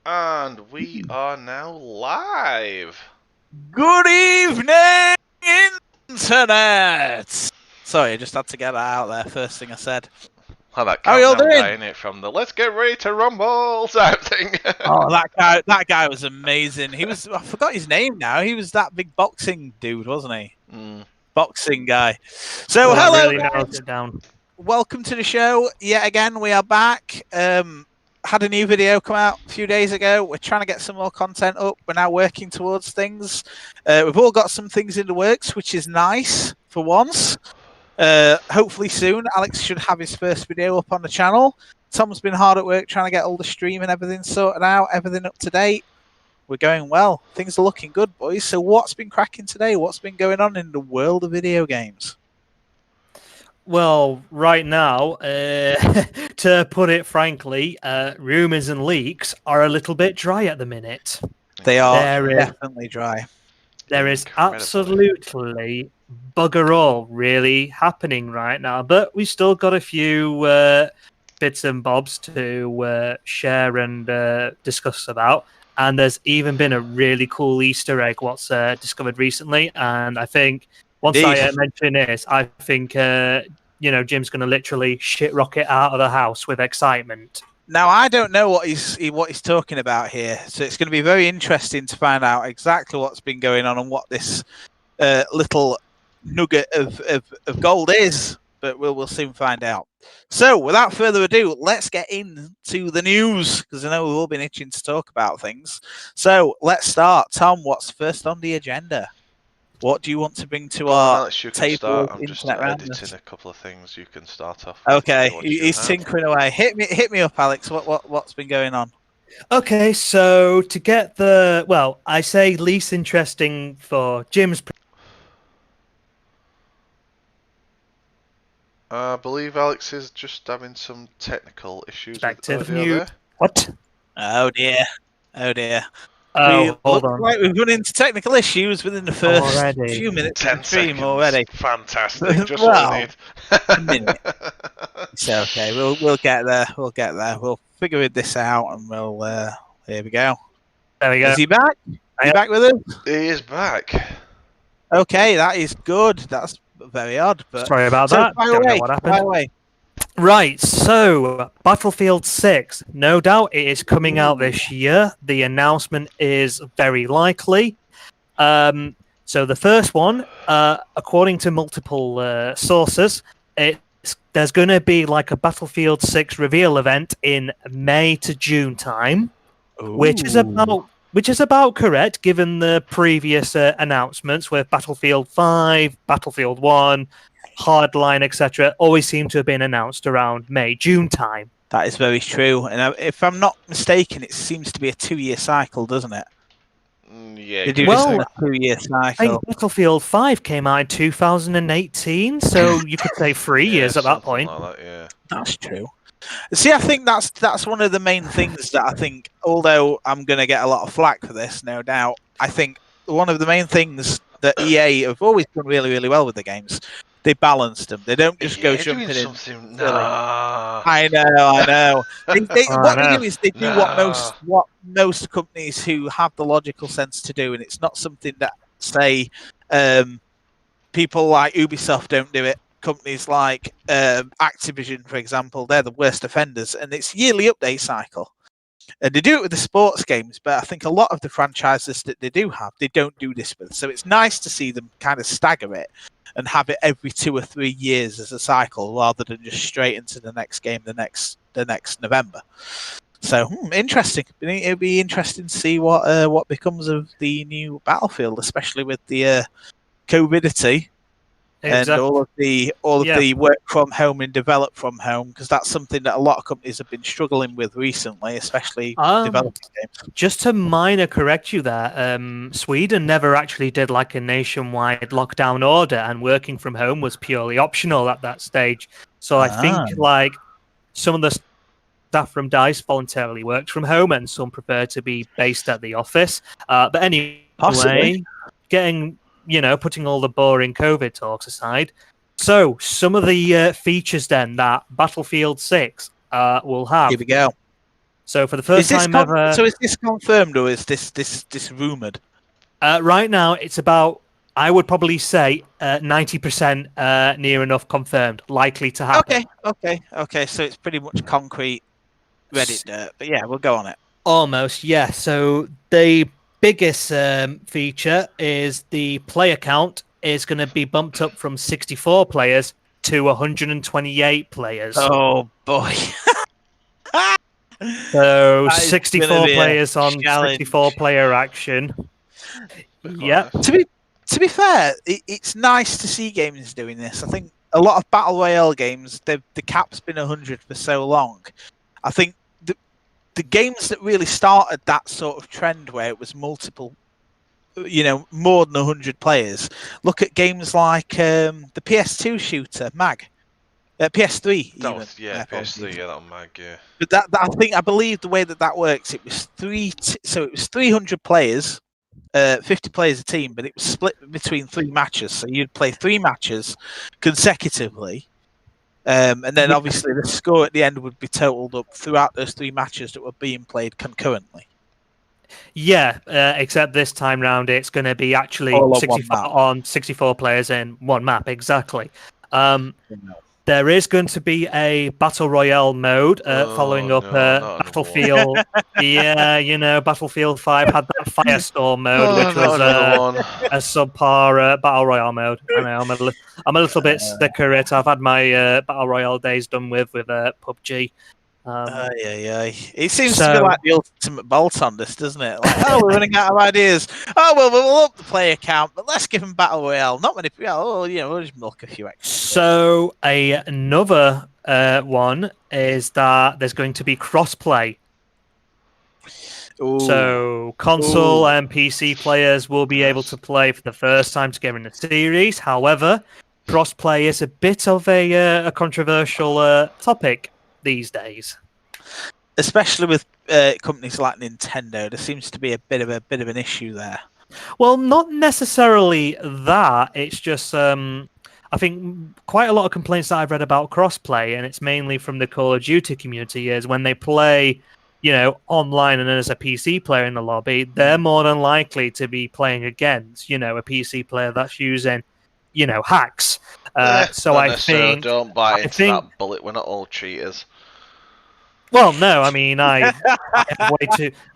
And we are now live. Good evening, Internet! Sorry, I just had to get that out there, first thing I said. Well, that How are you all countdown doing? guy in it from the "Let's get ready to rumble" type thing. Oh, that guy was amazing. I forgot his name now. He was that big boxing dude, wasn't he? Boxing guy. So, Well, hello, really guys. narrows it down. Welcome to the show. Yet again, we are back. Had a new video come out a few days ago. We're trying to get some more content up. We're now working towards things. We've all got some things in the works, which is nice for once. Hopefully soon, Alex should have his first video up on the channel. Tom's been hard at work trying to get all the stream and everything sorted out, everything up to date. We're going well. Things are looking good, boys. So what's been cracking today? What's been going on in the world of video games? Well, right now, to put it frankly, rumours and leaks are a little bit dry at the minute. They are There definitely dry. There is absolutely bugger all really happening right now, but we still got a few bits and bobs to share and discuss about. And there's even been a really cool Easter egg what's discovered recently. And I think once I mention this, I think Jim's going to literally shit rocket out of the house with excitement. Now, I don't know what he's talking about here, so it's going to be very interesting to find out exactly what's been going on and what this little nugget of gold is. But we'll soon find out. So, without further ado, let's get into the news, because I know we've all been itching to talk about things. So, let's start. Tom, what's first on the agenda? What do you want to bring to our table? I'm just editing a couple of things. You can start off. Okay, he's tinkering away. Hit me up, Alex. What's been going on? Okay, so to get I say least interesting for Jim's. I believe Alex is just having some technical issues with audio there. What? Oh dear. Oh, hold on. Right, we've run into technical issues within the first few minutes of the stream already. Fantastic. Just what we need. A minute. It's okay. We'll get there. We'll figure this out, and we'll. Here we go. There we go. Is he back? Are you back with us? He is back. Okay, that is good. That's very odd. But sorry about that. Don't know what happened. Right, so Battlefield 6, no doubt it is coming out this year. The announcement is very likely. So the first one, according to multiple sources, there's going to be like a Battlefield 6 reveal event in May to June time, which is about correct given the previous announcements with Battlefield 5, Battlefield 1, Hardline, etc., always seem to have been announced around May, June time. That is very true. And if I'm not mistaken, it seems to be a 2-year cycle, doesn't it? Yeah. They do this in a 2-year cycle. I think Battlefield 5 came out in 2018, so you could say 3 years at that point. Like that, yeah. That's true. See, I think that's one of the main things that I think, although I'm going to get a lot of flack for this, no doubt, I think one of the main things that EA have always done really, really well with the games, they balanced them. They don't just go jumping in. Nah. I know. What they do is they do what most companies who have the logical sense to do, and it's not something that, say, people like Ubisoft don't do it. Companies like Activision, for example, they're the worst offenders, and it's yearly update cycle. And they do it with the sports games, but I think a lot of the franchises that they do have, they don't do this with. So it's nice to see them kind of stagger it and have it every 2 or 3 years as a cycle, rather than just straight into the next game the next November. So interesting. It'll be interesting to see what becomes of the new Battlefield, especially with the COVIDity. Exactly. And all of the work from home and develop from home, because that's something that a lot of companies have been struggling with recently, especially developing games. Just to minor correct you there, Sweden never actually did like a nationwide lockdown order, and working from home was purely optional at that stage. So I think like some of the staff from DICE voluntarily worked from home, and some prefer to be based at the office. But anyway, putting all the boring COVID talks aside, so some of the features then that Battlefield 6 will have. Here we go. So for the first time ever... So is this confirmed or is this rumoured? Right now, it's about, I would probably say, 90% near enough confirmed, likely to happen. Okay. So it's pretty much concrete Reddit dirt. But yeah, we'll go on it. Almost, yeah. So the biggest feature is the player count is going to be bumped up from 64 players to 128 players. Oh, boy. So 64 players on 64 player action. Yeah. To be fair, it's nice to see games doing this. I think a lot of battle royale games, the cap's been 100 for so long. I think the games that really started that sort of trend where it was multiple, more than 100 players. Look at games like the PS2 shooter Mag. PS3 even. PS3, that one Mag, yeah. But I believe the way that works, it was it was 300 players, 50 players a team, but it was split between 3 matches. So you'd play 3 matches consecutively, and then obviously the score at the end would be totaled up throughout those 3 matches that were being played concurrently. Yeah, except this time round it's going to be actually 64 players in one map, exactly. There is going to be a Battle Royale mode following up Battlefield. Yeah, Battlefield 5 had that Firestorm mode, which was a subpar Battle Royale mode. I know, I'm a little bit sick of it. I've had my Battle Royale days done with PUBG. It seems to be like the ultimate bolt on this, doesn't it? Like, we're running out of ideas. We'll up the player count, but let's give them Battle Royale. Not many people. We'll just milk a few extra. So another one is that there's going to be crossplay. So console and PC players will be able to play for the first time together in the series. However, crossplay is a bit of a controversial topic these days, especially with companies like Nintendo. There seems to be a bit of an issue there. Well, not necessarily that. It's just I think quite a lot of complaints that I've read about crossplay, and it's mainly from the Call of Duty community, is when they play, online and as a PC player in the lobby, they're more than likely to be playing against, a PC player that's using, hacks. So I think don't buy into that bullet. We're not all cheaters. Well, no, I mean, I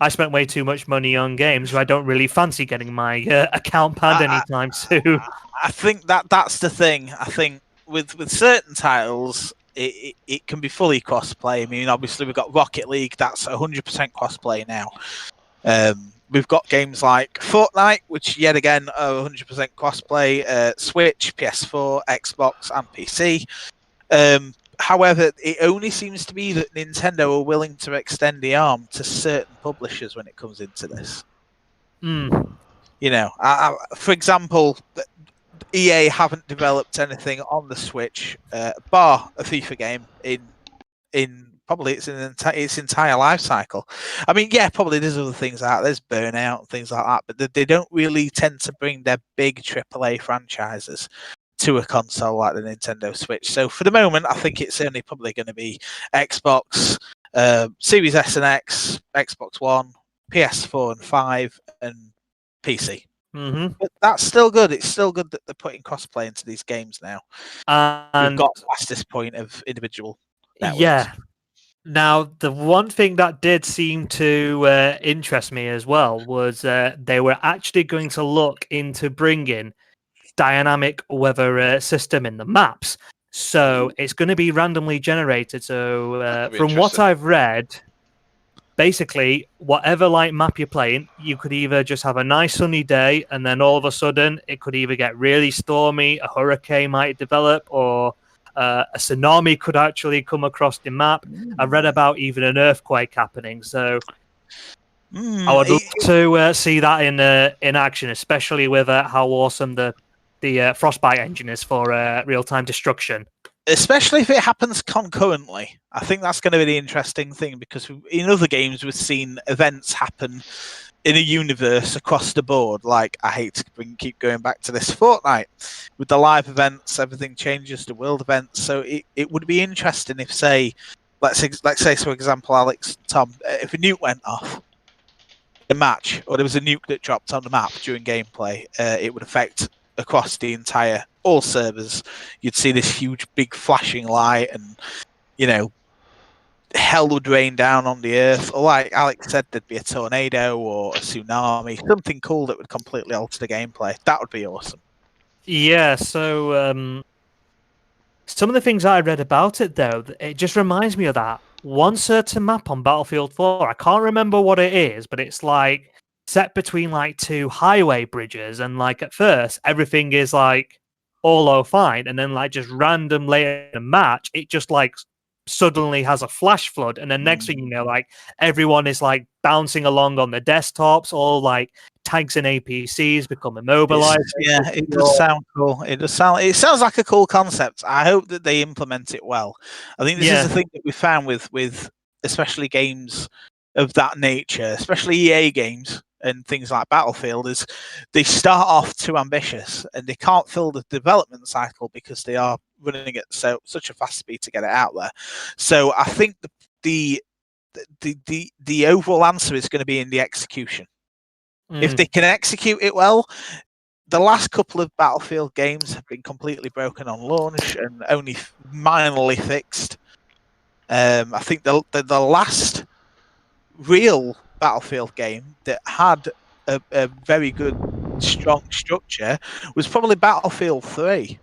spent way too much money on games, so I don't really fancy getting my account banned anytime soon. I think that's the thing. I think with certain titles, it can be fully crossplay. I mean, obviously we've got Rocket League, that's 100% crossplay now. We've got games like Fortnite, which yet again are 100% crossplay. Switch, PS4, Xbox, and PC. However, it only seems to be that Nintendo are willing to extend the arm to certain publishers when it comes into this. For example, EA haven't developed anything on the Switch, bar a FIFA game in probably its entire life cycle. I mean, yeah, probably there's other things out. There's Burnout and things like that, but they don't really tend to bring their big AAA franchises to a console like the Nintendo Switch. So for the moment, I think it's only probably going to be Xbox, Series S and X, Xbox One, PS4 and 5, and PC. But that's still good. It's still good that they're putting crossplay into these games now. And we've got past this point of individual networks. Yeah. Now, the one thing that did seem to interest me as well was they were actually going to look into bringing dynamic weather system in the maps. So it's going to be randomly generated. So from what I've read, basically, whatever map you're playing, you could either just have a nice sunny day, and then all of a sudden it could either get really stormy, a hurricane might develop, or a tsunami could actually come across the map. I read about even an earthquake happening. So I would love to see that in action, especially with how awesome the Frostbite engine is for real-time destruction. Especially if it happens concurrently. I think that's going to be the interesting thing, because in other games we've seen events happen in a universe across the board. Like, I hate to keep going back to this Fortnite. With the live events, everything changes to world events. So it would be interesting if, say, let's say, for example, Alex, Tom, if a nuke went off a match, or there was a nuke that dropped on the map during gameplay, it would affect across the entire all servers. You'd see this huge, big flashing light, and hell would rain down on the earth. Or like Alex said, there'd be a tornado or a tsunami, something cool that would completely alter the gameplay. That would be awesome. Yeah. So some of the things I read about it, though, it just reminds me of that one certain map on Battlefield 4. I can't remember what it is, but it's like set between like two highway bridges, and like at first everything is like all fine, and then like just random later in the match, it just like suddenly has a flash flood, and then next thing you know, like everyone is like bouncing along on the desktops, all like tanks and APCs become immobilized. It does sound cool. It sounds like a cool concept. I hope that they implement it well. I think this is the thing that we found with especially games of that nature, especially EA games and things like Battlefield, is they start off too ambitious and they can't fill the development cycle because they are running at such a fast speed to get it out there. So I think the overall answer is going to be in the execution. If they can execute it well, the last couple of Battlefield games have been completely broken on launch and only minorly fixed. I think the last real Battlefield game that had a very good, strong structure was probably Battlefield 3.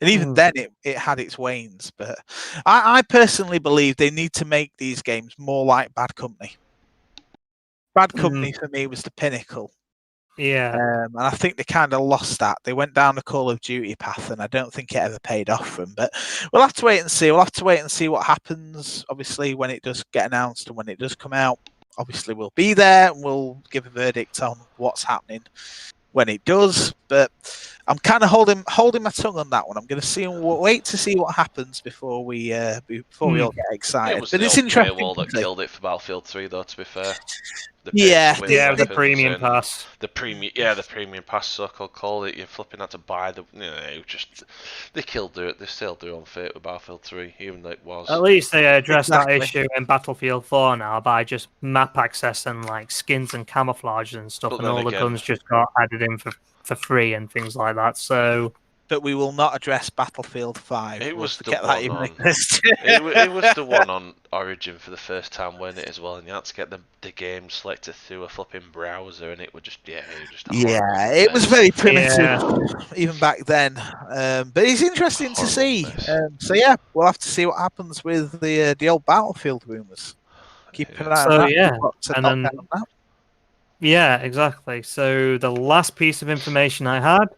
And even then, it had its wanes. But I personally believe they need to make these games more like Bad Company. Bad Company for me was the pinnacle. Yeah. And I think they kind of lost that. They went down the Call of Duty path, and I don't think it ever paid off for them. But we'll have to wait and see. We'll have to wait and see what happens, obviously, when it does get announced and when it does come out. Obviously, we'll be there and we'll give a verdict on what's happening when it does. But I'm kind of holding my tongue on that one. I'm going to wait to see what happens before we all get excited. It was but the it's old interesting paywall that killed it for Battlefield 3, though. To be fair, the premium pass. The premium pass, so-called call it. You're flipping had to buy the. They killed it. They still do on fate with Battlefield 3, even though it was. At least they addressed that issue in Battlefield 4 now by just map access and like skins and camouflage and stuff, and all the guns just got added in for free and things like that. So. But we will not address Battlefield 5. It was the one on. It was the one on Origin for the first time, wasn't it, as well? And you had to get the game selected through a flipping browser, and it would just it was very primitive even back then. But it's interesting to see. So yeah, we'll have to see what happens with the old Battlefield rumors. Keep an eye on that. Yeah, exactly. So the last piece of information I had,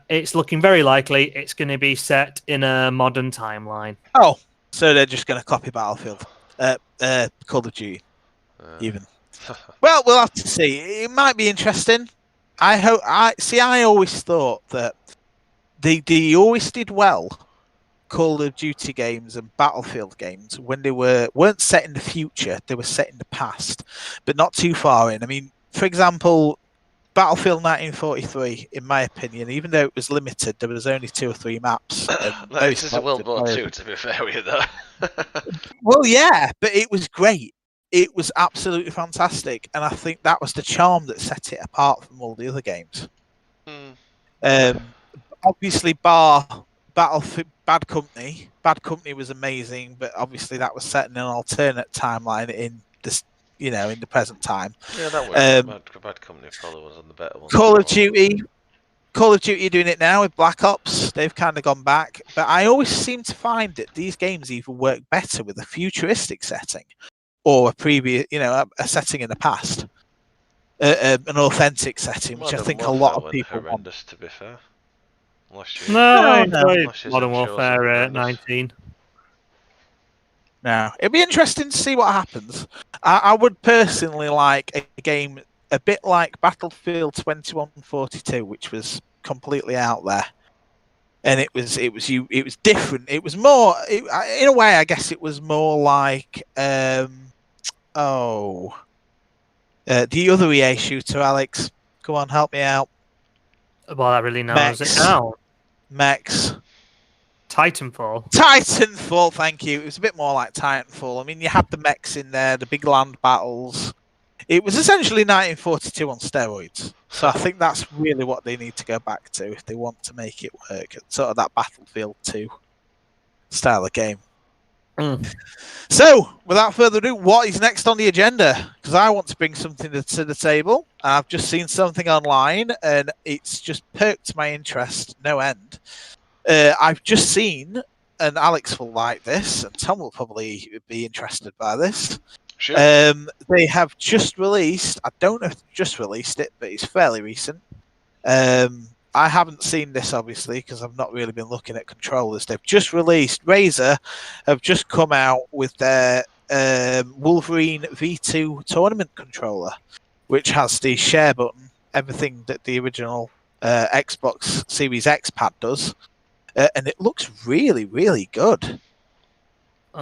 it's looking very likely it's going to be set in a modern timeline. Oh, so they're just going to copy Battlefield, Call of Duty, even. Well, we'll have to see. It might be interesting. I always thought that they always did well, Call of Duty games and Battlefield games, when they weren't set in the future, they were set in the past, but not too far in. I mean, for example, Battlefield 1943, in my opinion, even though it was limited, there was only 2 or 3 maps. This is a World War II, to be fair with you, though. Well, yeah, but it was great. It was absolutely fantastic, and I think that was the charm that set it apart from all the other games. Obviously, bar Bad Company. Bad Company was amazing, but obviously that was set in an alternate timeline in this, in the present time. Yeah, that was Bad Company probably was on the better one. Call of Duty are doing it now with Black Ops. They've kind of gone back, but I always seem to find that these games either work better with a futuristic setting or a previous, a setting in the past, an authentic setting, which I think a lot of people want. To be fair. No, Modern Warfare 19. No, it'd be interesting to see what happens. I would personally like a game a bit like Battlefield 2142, which was completely out there, and it was different. It was more, in a way, I guess it was more like the other EA shooter. Alex, go on, help me out. Well, that really narrows it down. Max. Titanfall, thank you. It was a bit more like Titanfall. I mean, you had the mechs in there, the big land battles. It was essentially 1942 on steroids. So I think that's really what they need to go back to if they want to make it work. Sort of that Battlefield 2 style of game. So, without further ado, what is next on the agenda? Because I want to bring something to the table. I've just seen something online, and it's just perked my interest no end. I've just seen, and Alex will like this, and Tom will probably be interested by this. Sure. They have just released, I don't know if they've just released it, but it's fairly recent. I haven't seen this, obviously, because I've not really been looking at controllers. They've just released, Razer have just come out with their Wolverine V2 tournament controller, which has the share button, everything that the original Xbox Series X pad does. And it looks really, really good.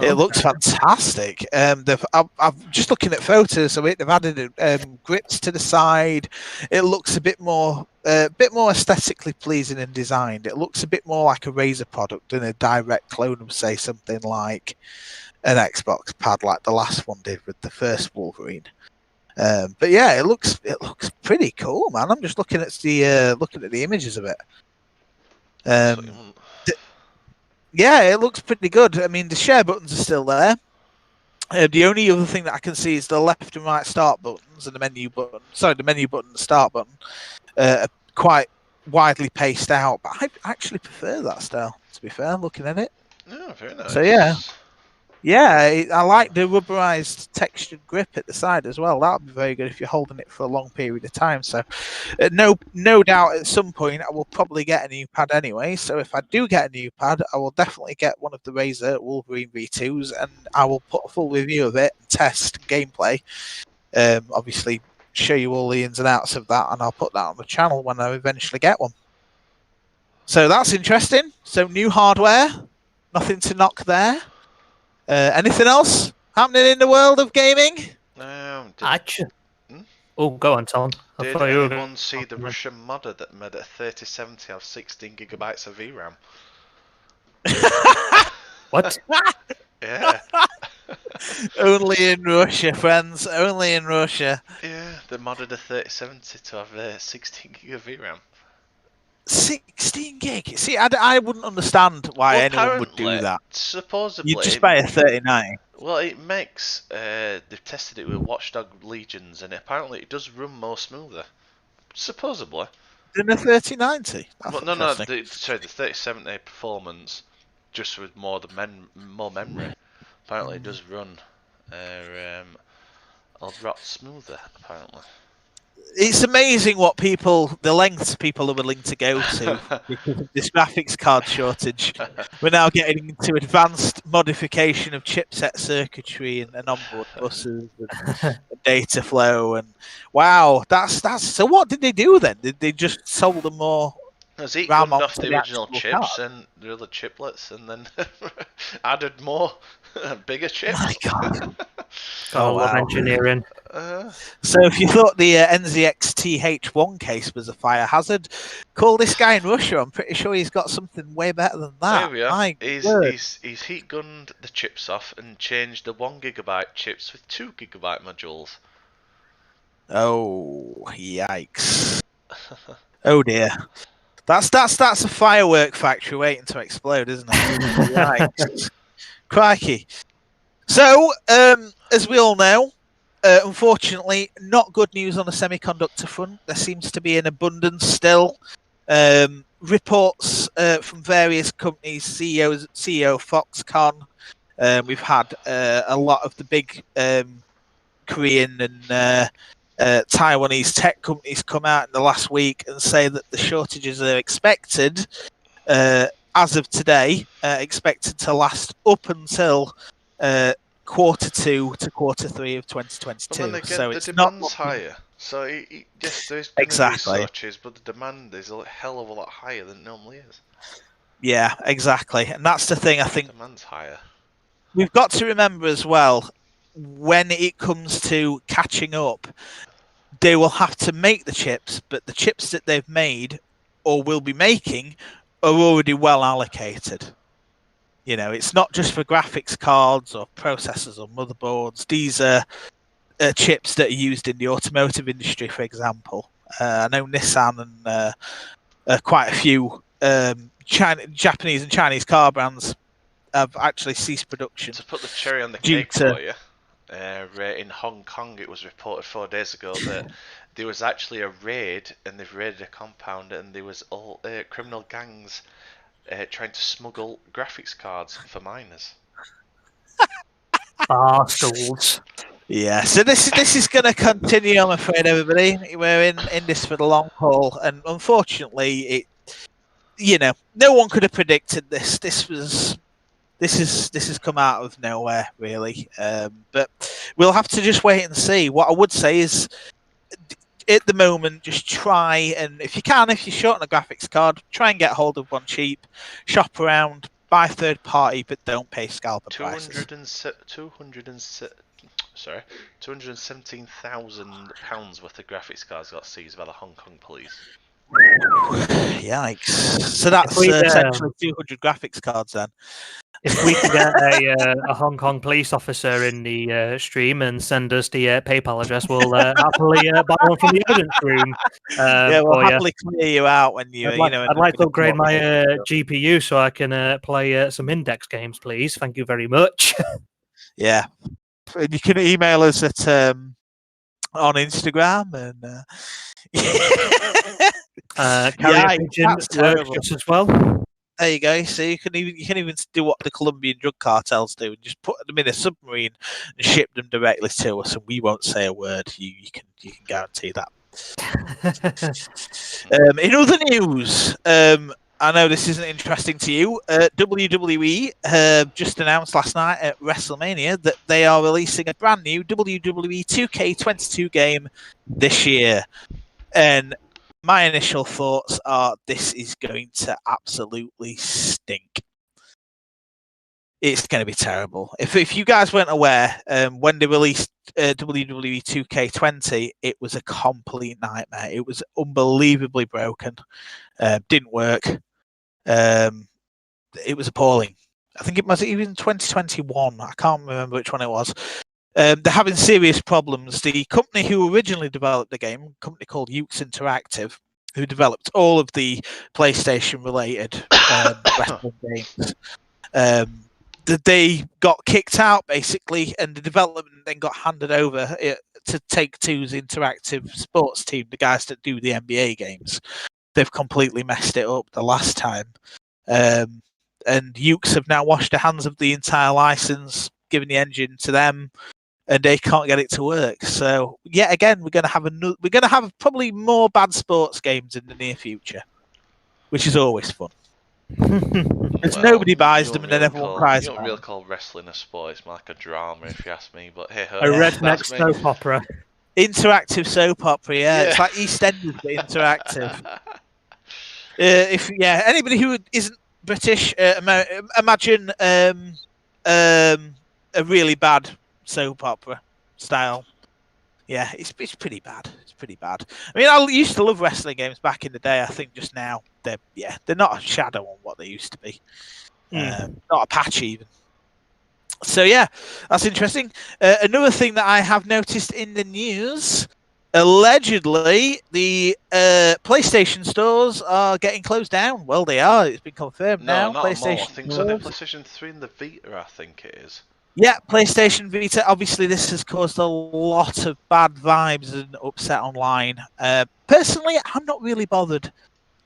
It looks fantastic. I'm just looking at photos of it. They've added grips to the side. It looks a bit more aesthetically pleasing and designed. It looks a bit more like a Razer product than a direct clone of, say, something like an Xbox pad, like the last one did with the first Wolverine. But yeah, it looks pretty cool, man. I'm just looking at the images of it. Yeah, it looks pretty good. I mean, the share buttons are still there. The only other thing that I can see is the left and right start buttons and the menu button. Sorry, the menu button and start button are quite widely paced out. But I actually prefer that style, to be fair, looking at it. Oh, very nice. So yeah, I like the rubberized textured grip at the side as well. That would be very good if you're holding it for a long period of time. So no doubt at some point I will probably get a new pad anyway. So if I do get a new pad, I will definitely get one of the Razer Wolverine V2s, and I will put a full review of it and test gameplay. Obviously show you all the ins and outs of that, and I'll put that on the channel when I eventually get one. So that's interesting. So new hardware, nothing to knock there. Anything else happening in the world of gaming? Go on, Tom. Did anyone see the Russian modder that made a 3070 have 16 gigabytes of VRAM? What? Yeah. Only in Russia, friends. Only in Russia. Yeah, they modded a 3070 to have 16 gig of VRAM. 16 gig. See, I wouldn't understand why anyone would do that. Supposedly, you just buy a 3090. Well, it makes. They've tested it with Watchdog Legions, and apparently it does run more smoother. Supposedly. Than a 3090. Well, no. The 3070 performance, just with more memory. Apparently, it does run a lot smoother. Apparently. It's amazing what the lengths people are willing to go to because of this graphics card shortage. We're now getting into advanced modification of chipset circuitry and onboard buses and data flow. And wow, that's so. What did they do then? Did they just sold them more? He gunned off the original chips and the other chiplets, and then added more bigger chips. My God. Wow. Engineering. So if you thought the NZXT-H1 case was a fire hazard, call this guy in Russia. I'm pretty sure he's got something way better than that. There we are. My he's heat gunned the chips off and changed the 1 gigabyte chips with 2 gigabyte modules. Oh, yikes. Oh dear. That's a firework factory waiting to explode, isn't it? Yikes. Crikey. So, as we all know, unfortunately, not good news on the semiconductor front. There seems to be an abundance still. Reports from various companies, CEO Foxconn. We've had a lot of the big Korean and Taiwanese tech companies come out in the last week and say that the shortages are expected, as of today, expected to last up until quarter 2 to quarter 3 of 2022. But then again, so the it's demand's not higher. So yes, there's going to be shortages, but the demand is a hell of a lot higher than it normally is. Yeah, exactly, and that's the thing. I think demand's higher. We've got to remember as well, when it comes to catching up, they will have to make the chips, but the chips that they've made or will be making are already well allocated. You know, it's not just for graphics cards or processors or motherboards. These are chips that are used in the automotive industry, for example. I know Nissan and quite a few Japanese and Chinese car brands have actually ceased production. To put the cherry on the cake for you, in Hong Kong it was reported 4 days ago that there was actually a raid, and they've raided a compound, and there was all criminal gangs trying to smuggle graphics cards for minors. Arseholes. Yeah, so this is going to continue, I'm afraid, everybody. We're in this for the long haul, and unfortunately, no one could have predicted this. This has come out of nowhere, really. But we'll have to just wait and see. What I would say is, at the moment, just try and if you're short on a graphics card, try and get hold of one cheap, shop around, buy third party, but don't pay scalper prices. £217,000 worth of graphics cards got seized by the Hong Kong police. Yikes! So that's essentially 200 graphics cards then. If we could get a Hong Kong police officer in the stream and send us the PayPal address, we'll happily buy one from the evidence room. We'll happily clear you out when you. I'd like to upgrade my GPU so I can play some index games, please. Thank you very much. Yeah, and you can email us at on Instagram and. Carrier pigeon works just as well. There you go. So you can even do what the Colombian drug cartels do and just put them in a submarine and ship them directly to us, and we won't say a word. You can guarantee that. In other news, I know this isn't interesting to you. WWE just announced last night at WrestleMania that they are releasing a brand new WWE 2K22 game this year, and my initial thoughts are this is going to absolutely stink. It's going to be terrible. If you guys weren't aware, when they released WWE 2K20, it was a complete nightmare. It was unbelievably broken. Didn't work. It was appalling. I think it was even 2021. I can't remember which one it was. They're having serious problems. The company who originally developed the game, a company called Ukes Interactive, who developed all of the PlayStation-related wrestling games, they got kicked out, basically, and the development then got handed over to Take-Two's interactive sports team, the guys that do the NBA games. They've completely messed it up the last time. And Ukes have now washed the hands of the entire license, given the engine to them, and they can't get it to work. So yet again, we're going to have probably more bad sports games in the near future, which is always fun. Because nobody buys them, and then everyone cries. You don't really call wrestling a sport; it's more like a drama, if you ask me. But hey, a redneck soap opera, interactive soap opera. Yeah, it's like EastEnders but interactive. Anybody who isn't British, imagine a really bad soap opera style. Yeah, it's pretty bad. It's pretty bad. I mean, I used to love wrestling games back in the day. I think just now they're not a shadow on what they used to be. Not a patch even. So yeah, that's interesting. Another thing that I have noticed in the news. Allegedly, the PlayStation stores are getting closed down. Well, they are. It's been confirmed now. Not PlayStation. I think so. The PlayStation 3 and the Vita, I think it is. Yeah, PlayStation Vita. Obviously, this has caused a lot of bad vibes and upset online. Personally, I'm not really bothered.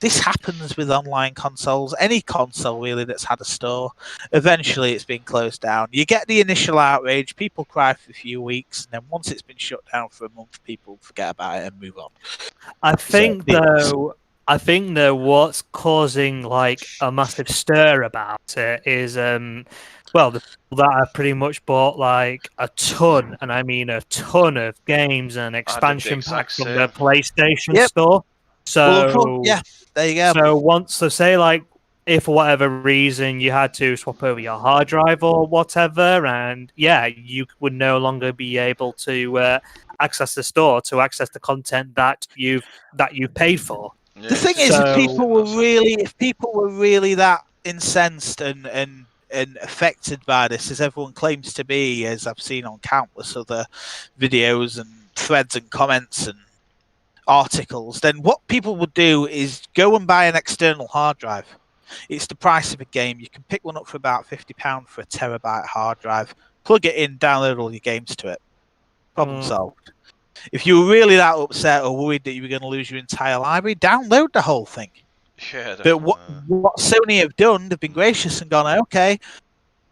This happens with online consoles. Any console, really, that's had a store. Eventually, it's been closed down. You get the initial outrage. People cry for a few weeks. And then once it's been shut down for a month, people forget about it and move on. I think, though, what's causing, like, a massive stir about it is, the people that have pretty much bought, like, a ton, and I mean a ton of games and expansion packs from the PlayStation store. So there you go. So once they say, like, if for whatever reason you had to swap over your hard drive or whatever, and you would no longer be able to access the store to access the content that you paid for. The thing is, if people were really that incensed and and affected by this, as everyone claims to be, as I've seen on countless other videos and threads and comments and articles, then what people would do is go and buy an external hard drive. It's the price of a game. You can pick one up for about £50 for a terabyte hard drive, plug it in, download all your games to it. Problem solved. If you were really that upset or worried that you were going to lose your entire library, download the whole thing. Yeah, but what Sony have done, they've been gracious and gone, okay,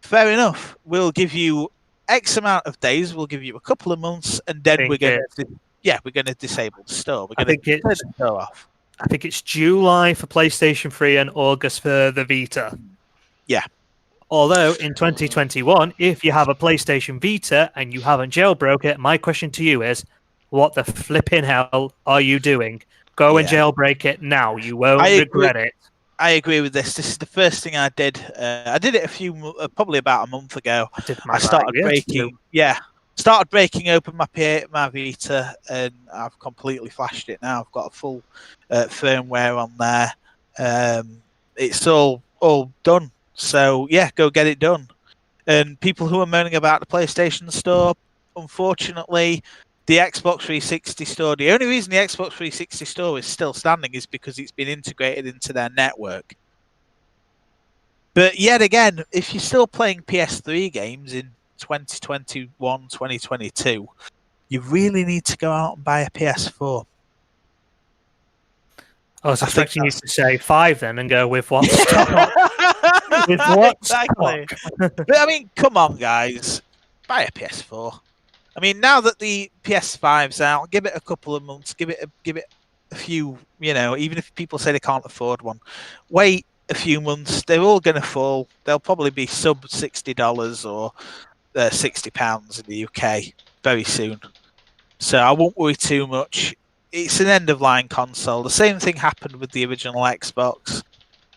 fair enough. We'll give you X amount of days. We'll give you a couple of months, and then we're going to disable the store. We're going to turn the store off. I think it's July for PlayStation 3 and August for the Vita. Yeah. Although in 2021, if you have a PlayStation Vita and you haven't jailbroke it, my question to you is, what the flipping hell are you doing? Go and jailbreak it now. You won't regret it. I agree with this. This is the first thing I did. I did it probably about a month ago. I started breaking open my Vita, and I've completely flashed it now. I've got a full firmware on there. It's all done. So yeah, go get it done. And people who are moaning about the PlayStation Store, unfortunately, the Xbox 360 store, the only reason the Xbox 360 store is still standing is because it's been integrated into their network. But yet again, if you're still playing PS3 games in 2021, 2022, you really need to go out and buy a PS4. I was expecting you to say 5 then and go with what stock? With what exactly. But I mean, come on, guys. Buy a PS4. I mean, now that the PS5's out, give it a couple of months, give it a few, even if people say they can't afford one, wait a few months, they're all going to fall. They'll probably be sub $60 or £60 in the UK very soon. So I won't worry too much. It's an end-of-line console. The same thing happened with the original Xbox.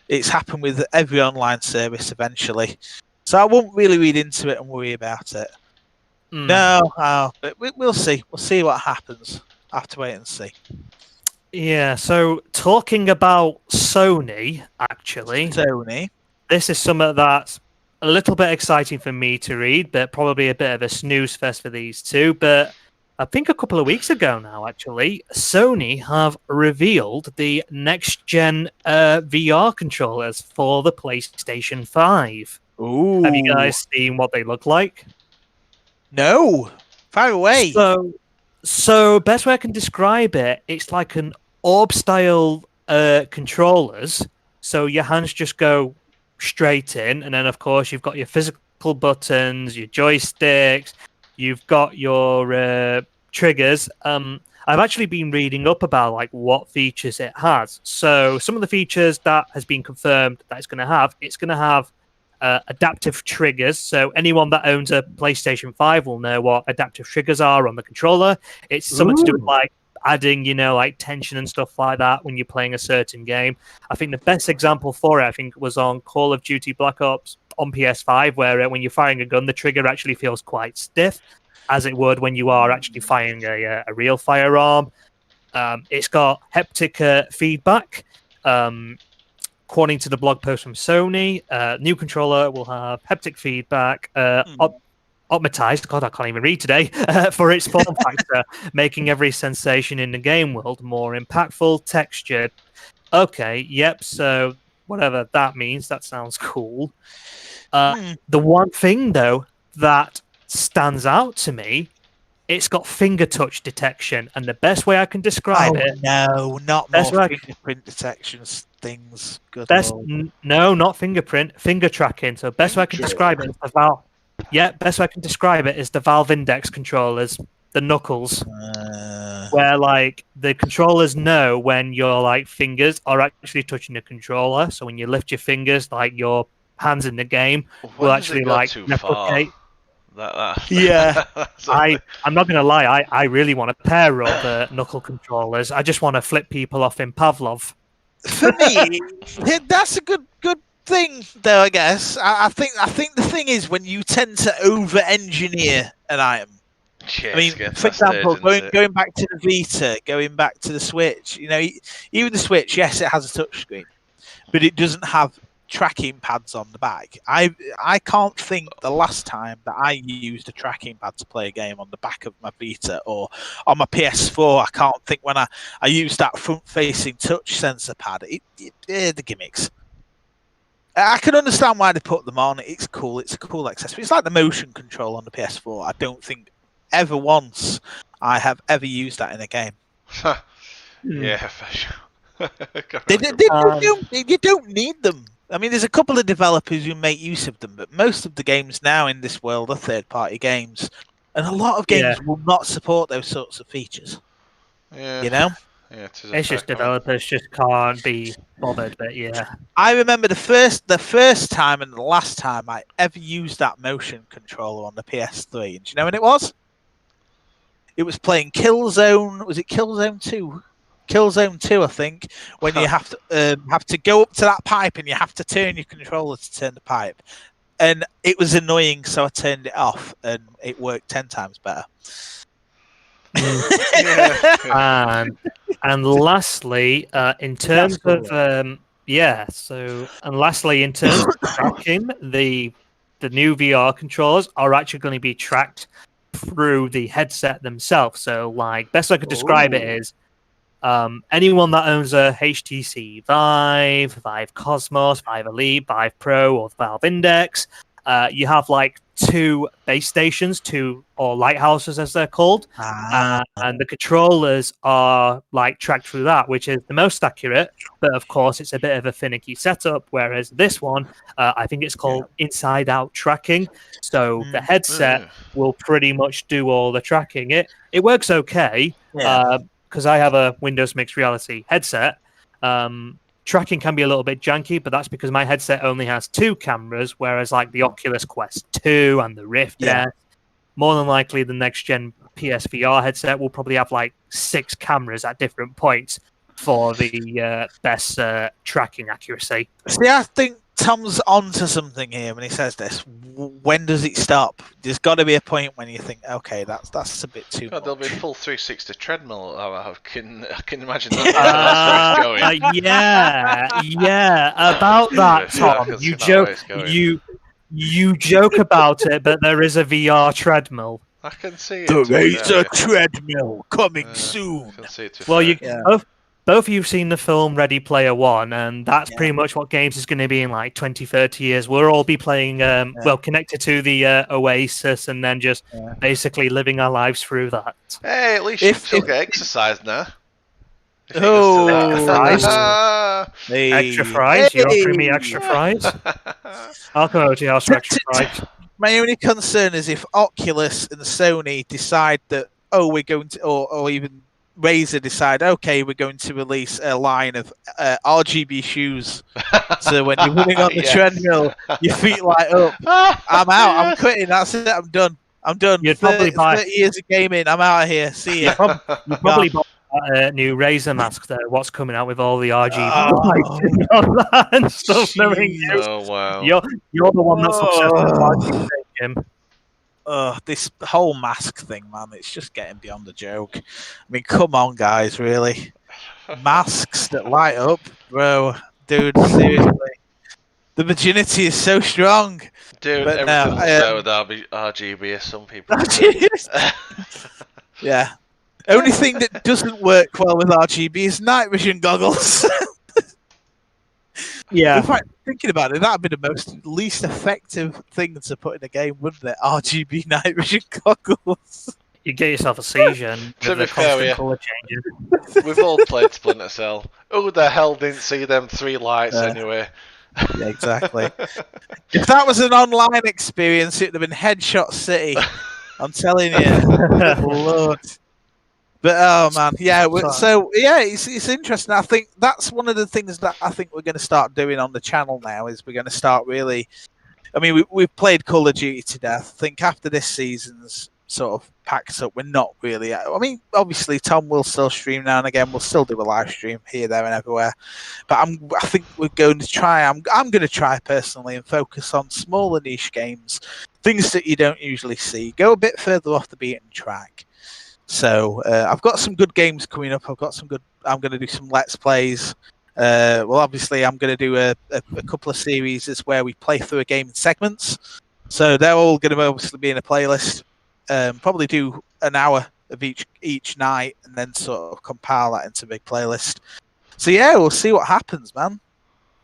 It's happened with every online service eventually. So I won't really read into it and worry about it. No, but we'll see. We'll see what happens. I have to wait and see. Yeah, so talking about Sony, actually. This is something that's a little bit exciting for me to read, but probably a bit of a snooze fest for these two. But I think a couple of weeks ago now, actually, Sony have revealed the next-gen VR controllers for the PlayStation 5. Ooh. Have you guys seen what they look like? No. Fire away. So best way I can describe it, it's like an orb-style controllers. So your hands just go straight in, and then, of course, you've got your physical buttons, your joysticks, you've got your triggers. I've actually been reading up about like what features it has. So some of the features that has been confirmed that it's going to have adaptive triggers. So anyone that owns a PlayStation 5 will know what adaptive triggers are on the controller. It's something to do with like adding, like tension and stuff like that when you're playing a certain game. I think the best example for it, was on Call of Duty Black Ops on PS5, where when you're firing a gun, the trigger actually feels quite stiff, as it would when you are actually firing a real firearm. It's got haptic feedback. According to the blog post from Sony, new controller will have haptic feedback, optimized, God, I can't even read today, for its form factor, making every sensation in the game world more impactful, textured. Okay, yep, so whatever that means, that sounds cool. The one thing, though, that stands out to me, it's got finger touch detection, and the best way I can describe it... No, not more fingerprint detection things. No, not fingerprint, finger tracking. So best way I can describe it is the Valve. Yeah, best way I can describe it is the Valve Index controllers, the knuckles, where like the controllers know when your like fingers are actually touching the controller. So when you lift your fingers, like your hands in the game will actually like replicate. Yeah, I'm not gonna lie. I really want a pair of knuckle controllers. I just want to flip people off in Pavlov. For me, that's a good thing, though. I guess I think the thing is when you tend to over-engineer an item. Yeah, I mean, for example, going back to the Vita, going back to the Switch. Even the Switch, yes, it has a touchscreen, but it doesn't have tracking pads on the back. I can't think the last time that I used a tracking pad to play a game on the back of my Vita or on my PS4. I can't think when I used that front-facing touch sensor pad. The gimmicks. I can understand why they put them on. It's cool. It's a cool accessory. It's like the motion control on the PS4. I don't think ever once I have ever used that in a game. Yeah, for sure. You don't need them. I mean, there's a couple of developers who make use of them, but most of the games now in this world are third-party games, and a lot of games will not support those sorts of features. Yeah. You know? Yeah, it's just developers just can't be bothered. But yeah, I remember the first time and the last time I ever used that motion controller on the PS3. And do you know when it was? It was playing Killzone. Was it Killzone 2? Killzone 2, I think, when you have to go up to that pipe and you have to turn your controller to turn the pipe. And it was annoying, so I turned it off, and it worked 10 times better. And lastly, in terms of tracking, the new VR controllers are actually going to be tracked through the headset themselves. So, like, best I could describe it is anyone that owns a HTC Vive Cosmos, Vive Elite, Vive Pro, or Valve Index, you have like 2 base stations, or lighthouses as they're called, and the controllers are like tracked through that, which is the most accurate. But of course, it's a bit of a finicky setup. Whereas this one, I think it's called inside-out tracking. So the headset will pretty much do all the tracking. It works okay. Because I have a Windows Mixed Reality headset. Tracking can be a little bit janky, but that's because my headset only has 2 cameras, whereas like the Oculus Quest 2 and the Rift S, more than likely the next-gen PSVR headset will probably have like 6 cameras at different points for the best tracking accuracy. See, I think Tom's onto something here when he says this. When does it stop? There's got to be a point when you think, okay, that's a bit too much. There'll be a full 360 treadmill. I can imagine that. About that, Tom. You joke about it, but there is a VR treadmill. I can see it. There is a treadmill coming soon. I can see it both of you have seen the film Ready Player One, and that's pretty much what games is going to be in like 20, 30 years. We'll all be playing, connected to the Oasis, and then just basically living our lives through that. Hey, at least you still get exercise now. Extra fries? You're offering me extra fries? I'll come over to your house for extra fries. My only concern is if Oculus and Sony decide that, we're going to, or even Razer decide, okay, we're going to release a line of RGB shoes. So when you're running on the treadmill, your feet light up. I'm out. I'm quitting. That's it. I'm done. You'd probably buy 30 years of gaming. I'm out of here. See you. You'd probably buy that new Razer mask there. What's coming out with all the RGB and stuff? Oh wow! You're the one that's obsessed with RGB, Jim. This whole mask thing, man, it's just getting beyond a joke. I mean, come on, guys, really? Masks that light up, bro. Dude, seriously. The virginity is so strong. Dude, but everything that's with RGB, as some people Yeah. Only thing that doesn't work well with RGB is night vision goggles. In fact, thinking about it, that would be the least effective thing to put in a game, wouldn't it? RGB night vision goggles. You get yourself a seizure with the constant colour changes. We've all played Splinter Cell. Who the hell didn't see them 3 lights anyway? Yeah, exactly. If that was an online experience, it would have been Headshot City. I'm telling you. Lord. But man, it's interesting. I think that's one of the things that I think we're going to start doing on the channel now. Is we're going to start really. I mean, we've played Call of Duty to death. I think after this season's sort of packed up, we're not really. I mean, obviously Tom will still stream now and again. We'll still do a live stream here, there, and everywhere. But I think we're going to try. I'm going to try personally and focus on smaller niche games, things that you don't usually see. Go a bit further off the beaten track. So I've got some good games coming up. I'm going to do some Let's Plays. Well, obviously, I'm going to do a couple of series where we play through a game in segments. So they're all going to obviously be in a playlist. Probably do an hour of each night, and then sort of compile that into a big playlist. So yeah, we'll see what happens, man.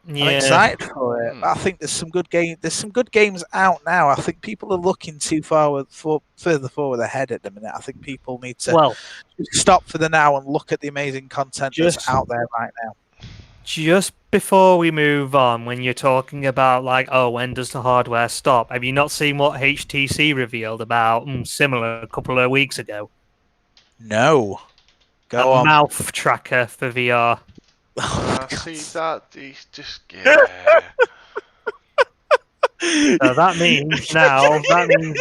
Yeah. I'm excited for it. I think there's some good games out now. I think people are looking too further forward ahead at the minute. I think people need to stop for the now and look at the amazing content that's out there right now. Just before we move on, when you're talking about like, oh, when does the hardware stop? Have you not seen what HTC revealed about similar a couple of weeks ago? No. Go a on. Mouth tracker for VR. See that? He's just So that means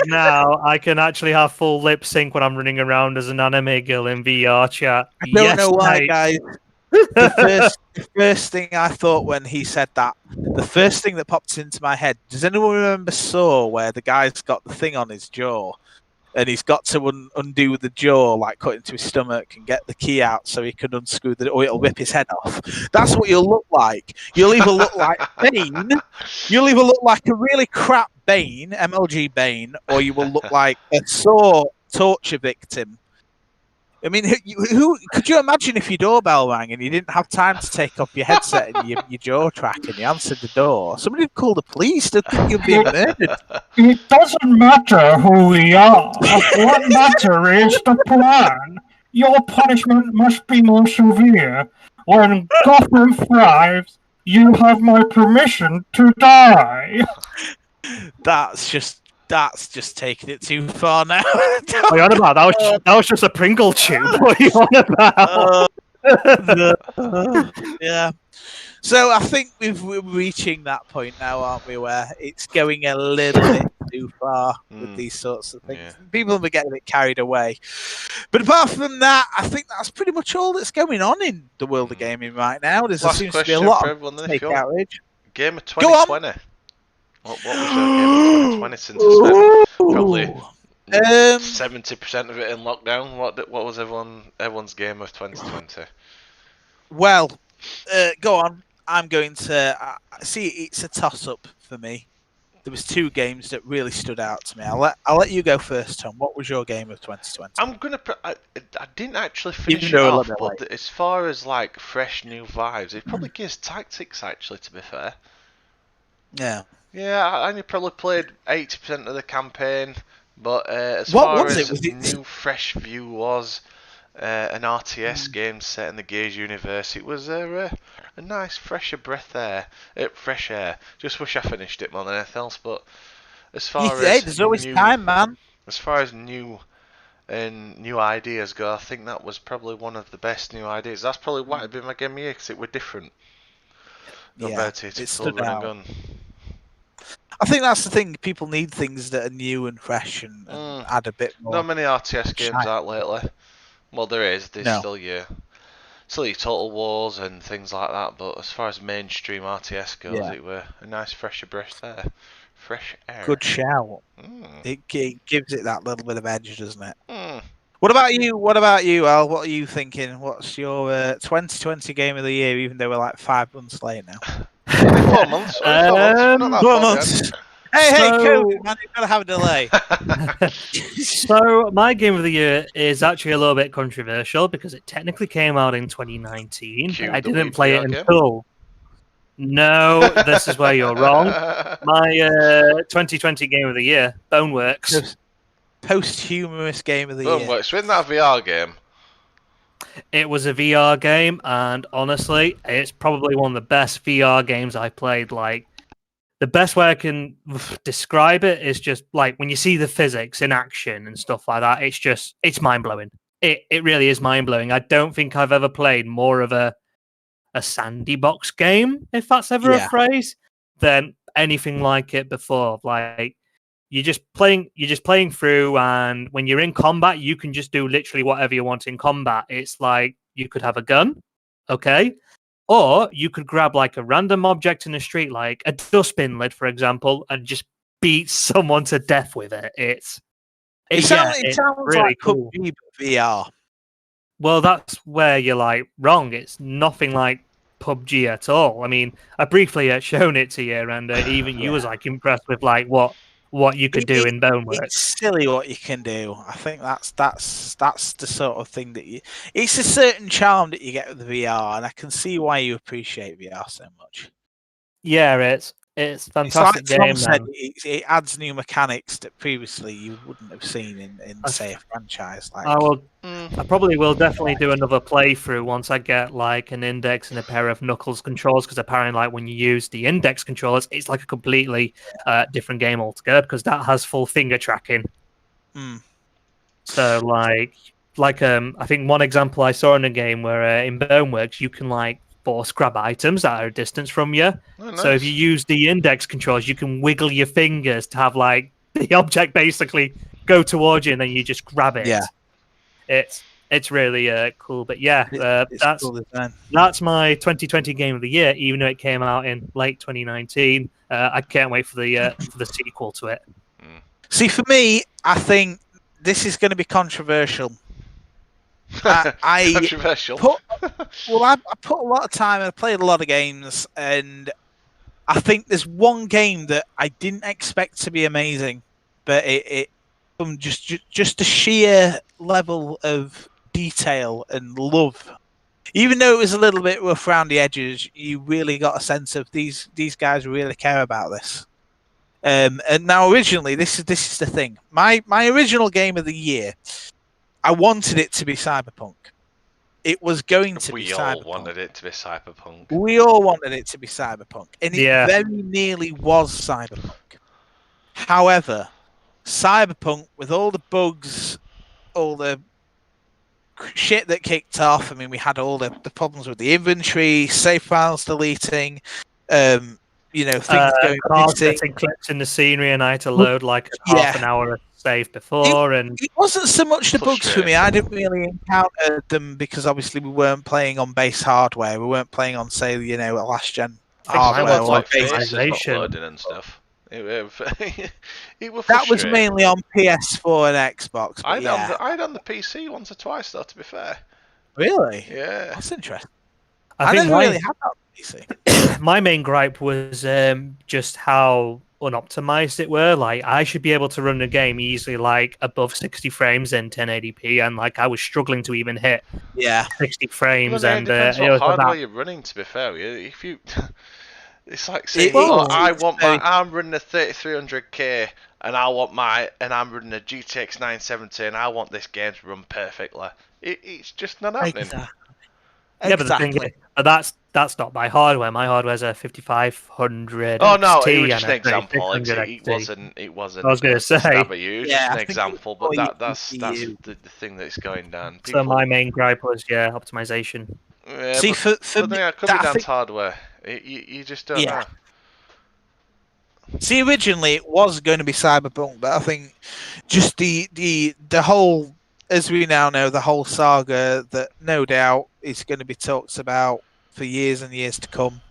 now I can actually have full lip sync when I'm running around as an anime girl in VR chat. I don't know why, guys. The first thing I thought when he said that, the first thing that popped into my head, does anyone remember Saw, where the guy's got the thing on his jaw and he's got to undo the jaw, like cut into his stomach and get the key out so he can unscrew or it'll rip his head off? That's what you'll look like. You'll either look like Bane, you'll either look like a really crap Bane, MLG Bane, or you will look like a Saw torture victim. I mean, who could you imagine if your doorbell rang and you didn't have time to take off your headset and your jaw track and you answered the door? Somebody would call the police. They'd think you're being murdered. It doesn't matter who we are. What matters is the plan. Your punishment must be more severe. When Gotham thrives, you have my permission to die. That's just taking it too far now. What are you on about? That was just a Pringle tube. What are you on about? Yeah. So I think we're reaching that point now, aren't we, where it's going a little bit too far with these sorts of things. Yeah. People are getting a bit carried away. But apart from that, I think that's pretty much all that's going on in the world of gaming right now. There seems to be a lot of take outage. Game of 2020. What was your game of 2020 since it's spent probably 70% of it in lockdown? What was everyone's game of 2020? Well, go on. I'm going to see. It's a toss-up for me. There was two games that really stood out to me. I'll let you go first, Tom. What was your game of 2020? I'm gonna. I didn't actually finish it off, but as far as like fresh new vibes, it probably gives Tactics. Actually, to be fair. Yeah. Yeah, I only probably played 80% of the campaign, but as far as new fresh view was, an RTS game set in the Gaze universe, it was a nice fresh air. Just wish I finished it more than anything else. But as far as there's always time, man. As far as new ideas go, I think that was probably one of the best new ideas. That's probably why it'd been my game of the year, because it were different compared to its full run and gun. I think that's the thing. People need things that are new and fresh and add a bit more. Not many RTS games out lately. Well, there is. There's still your Total Wars and things like that. But as far as mainstream RTS goes, it were a nice fresher breath there. Fresh air. Good shout. It gives it that little bit of edge, doesn't it? What about you, Al? What are you thinking? What's your 2020 game of the year, even though we're like 5 months late now? 4 months. 4 months. Hey, COVID, man, you've got to have a delay. So, my game of the year is actually a little bit controversial because it technically came out in 2019. I didn't play it until... No, this is where you're wrong. My 2020 game of the year, Boneworks. Posthumous game of the year. Boneworks, wasn't that a VR game? It was a VR game, and honestly, it's probably one of the best VR games I played. Like, the best way I can describe it is just like when you see the physics in action and stuff like that, it's mind-blowing. It really is mind-blowing. I don't think I've ever played more of a sandbox game, if that's ever a phrase, than anything like it before. Like, you're just playing through, and when you're in combat, you can just do literally whatever you want in combat. It's like you could have a gun, okay, or you could grab like a random object in the street, like a dustbin lid, for example, and just beat someone to death with it. It sounds really like cool. VR. Well, that's where you're like wrong. It's nothing like PUBG at all. I mean, I briefly shown it to you, and even you was like impressed with like what you could do in Boneworks. It's silly what you can do. I think that's the sort of thing that it's a certain charm that you get with the VR, and I can see why you appreciate VR so much. Yeah, it's fantastic it's like game. Tom said, it adds new mechanics that previously you wouldn't have seen in say a franchise like. I probably will definitely do another playthrough once I get like an index and a pair of Knuckles controls, because apparently like when you use the index controllers, it's like a completely different game altogether, because that has full finger tracking. So like I think one example I saw in a game where in Boneworks you can like force grab items that are a distance from you. Oh, nice. So if you use the index controls, you can wiggle your fingers to have like the object basically go towards you, and then you just grab it. Yeah, it's really cool. But yeah, that's cool design. That's my 2020 game of the year, even though it came out in late 2019. I can't wait for the sequel to it. See, for me, I think this is going to be controversial. Controversial. I put a lot of time and I played a lot of games, and I think there's one game that I didn't expect to be amazing, but it from just the sheer level of detail and love. Even though it was a little bit rough around the edges, you really got a sense of these guys really care about this. And now, originally, this is the thing. My original game of the year, I wanted it to be Cyberpunk. It was going to be Cyberpunk. We all wanted it to be Cyberpunk. We all wanted it to be Cyberpunk. And it very nearly was Cyberpunk. However, Cyberpunk, with all the bugs, all the shit that kicked off, I mean, we had all the problems with the inventory, save files deleting, things going missing. Clips in the scenery, and I had to load like half an hour of save before. And it wasn't so much the bugs for me. I didn't really encounter them because obviously we weren't playing on base hardware. We weren't playing on, say, a last gen hardware or optimization and stuff. It was that was mainly on PS4 and Xbox. I had on the PC once or twice, though. To be fair. Really? Yeah. That's interesting. I never really had that on PC. My main gripe was just how unoptimized it were. Like, I should be able to run the game easily, like above 60 frames in 1080p, and like I was struggling to even hit 60 frames. Well, and it depends what hardware you're running. To be fair, if you, it's like saying, I'm running a 3300K, and I'm running a GTX 970, and I want this game to run perfectly. It's just not happening. Exactly. Yeah, but the thing is, that's not my hardware. My hardware's a 5500. Oh no, XT, it was just an example. It wasn't. I was going to say. Just an example, but that's the thing that's going down. So my main gripe was optimization. Yeah, see, for me, it could be down to hardware. You just don't know. See, originally it was going to be Cyberpunk, but I think just the whole, as we now know, the whole saga that no doubt is going to be talked about for years and years to come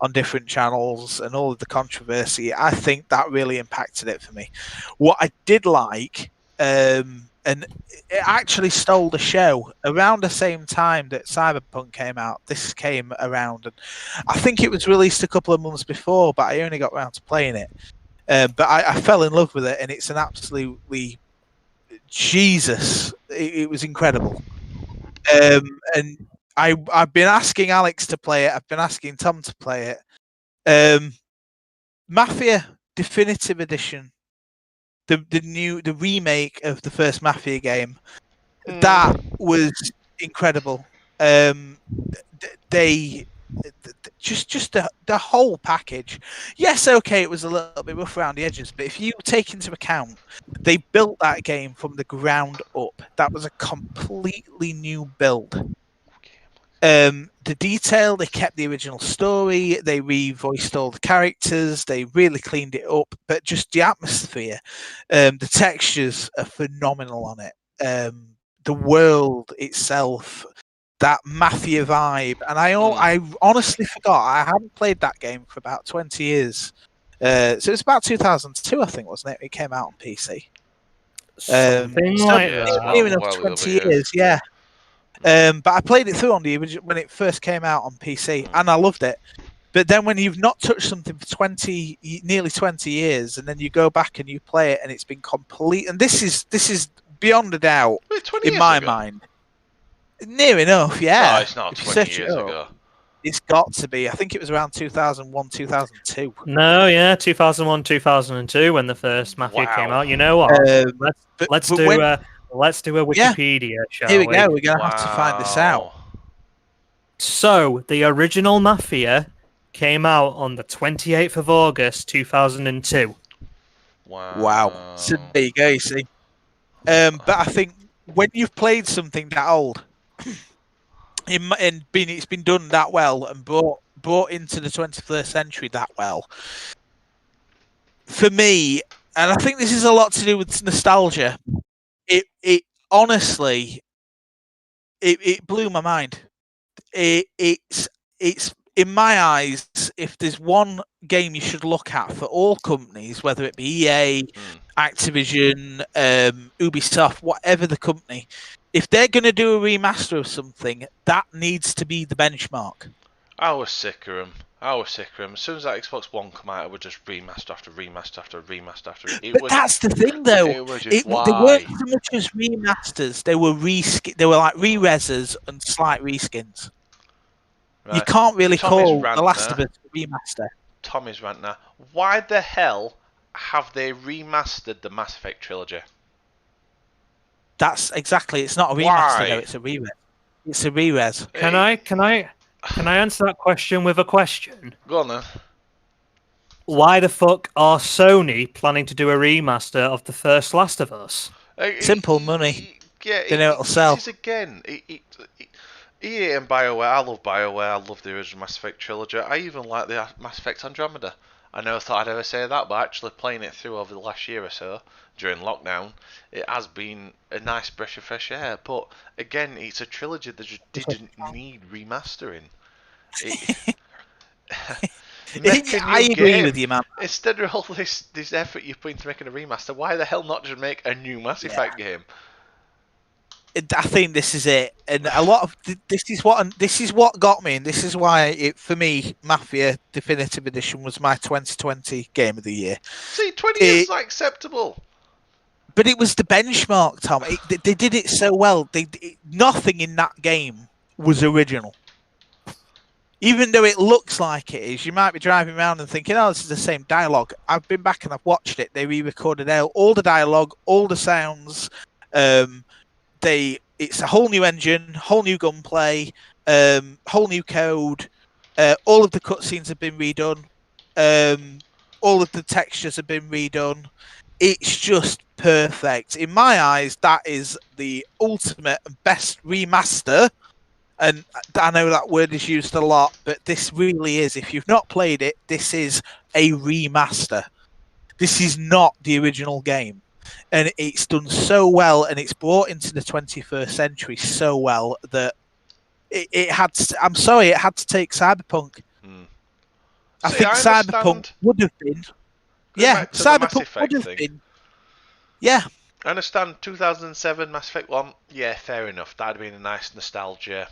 on different channels, and all of the controversy, I think that really impacted it for me. What I did like, and it actually stole the show, around the same time that Cyberpunk came out, this came around, and I think it was released a couple of months before, but I only got around to playing it. But I fell in love with it, and it's an absolutely Jesus. It was incredible. And I've been asking Alex to play it. I've been asking Tom to play it. Mafia Definitive Edition, the remake of the first Mafia game, that was incredible. They just the whole package. Yes, okay, it was a little bit rough around the edges, but if you take into account they built that game from the ground up, that was a completely new build. The detail, they kept the original story, they revoiced all the characters, they really cleaned it up, but just the atmosphere, the textures are phenomenal on it. The world itself, that Mafia vibe, and I honestly forgot, I hadn't played that game for about 20 years. So it was about 2002, I think, wasn't it? It came out on PC. Something like that. Near enough 20 years, yeah. But I played it through on the original when it first came out on PC, and I loved it. But then when you've not touched something for nearly 20 years, and then you go back and you play it, and it's been complete. And this is beyond a doubt in my mind. Near enough, yeah. No, it's not 20 years ago. It's got to be. I think it was around 2001, 2002. No, yeah, 2001, 2002 when the first Mafia came out. You know what? Let's do a Wikipedia, shall we? Here we go. We're going to have to find this out. So, the original Mafia came out on the 28th of August, 2002. Wow. So there you go, you see. But I think when you've played something that old, it's been done that well and brought into the 21st century that well, for me, and I think this is a lot to do with nostalgia, it honestly it blew my mind. It's in my eyes, if there's one game you should look at for all companies, whether it be EA, Activision, Ubisoft, whatever the company, if they're going to do a remaster of something, that needs to be the benchmark. I was sick of them. As soon as that Xbox One come out, it would just remaster after remaster after remaster after. That's the thing, though. They weren't so much as remasters. They were They were like re-reses and slight reskins. Right. You can't really call The Last of Us a remaster. Tommy's rant now. Why the hell have they remastered the Mass Effect trilogy? That's exactly. It's not a remaster, though. It's a re-res. It's a re-res. Can I answer that question with a question? Go on then. Why the fuck are Sony planning to do a remaster of the first Last of Us? Simple money. Yeah, they know it'll sell. EA and BioWare, I love BioWare, I love the original Mass Effect trilogy, I even like the Mass Effect Andromeda. I never thought I'd ever say that, but actually playing it through over the last year or so, during lockdown, it has been a nice breath of fresh air. But again, it's a trilogy that just didn't need remastering. I agree with you, man. Instead of all this effort you put into making a remaster, why the hell not just make a new Mass Effect game? I think this is it, and a lot of this is what got me, and this is why for me, Mafia Definitive Edition was my 2020 game of the year. See, 20 is acceptable, but it was the benchmark, Tom. They did it so well. Nothing in that game was original, even though it looks like it is. You might be driving around and thinking, "Oh, this is the same dialogue." I've been back and I've watched it. They re-recorded all the dialogue, all the sounds. It's a whole new engine, whole new gunplay, whole new code. All of the cutscenes have been redone. All of the textures have been redone. It's just perfect. In my eyes, that is the ultimate and best remaster. And I know that word is used a lot, but this really is. If you've not played it, this is a remaster. This is not the original game. And it's done so well, and it's brought into the 21st century so well that it had to, I'm sorry, it had to take Cyberpunk. I think Cyberpunk would have been. Yeah, Cyberpunk would have been. Yeah. I understand 2007 Mass Effect 1. Yeah, fair enough. That'd have been a nice nostalgia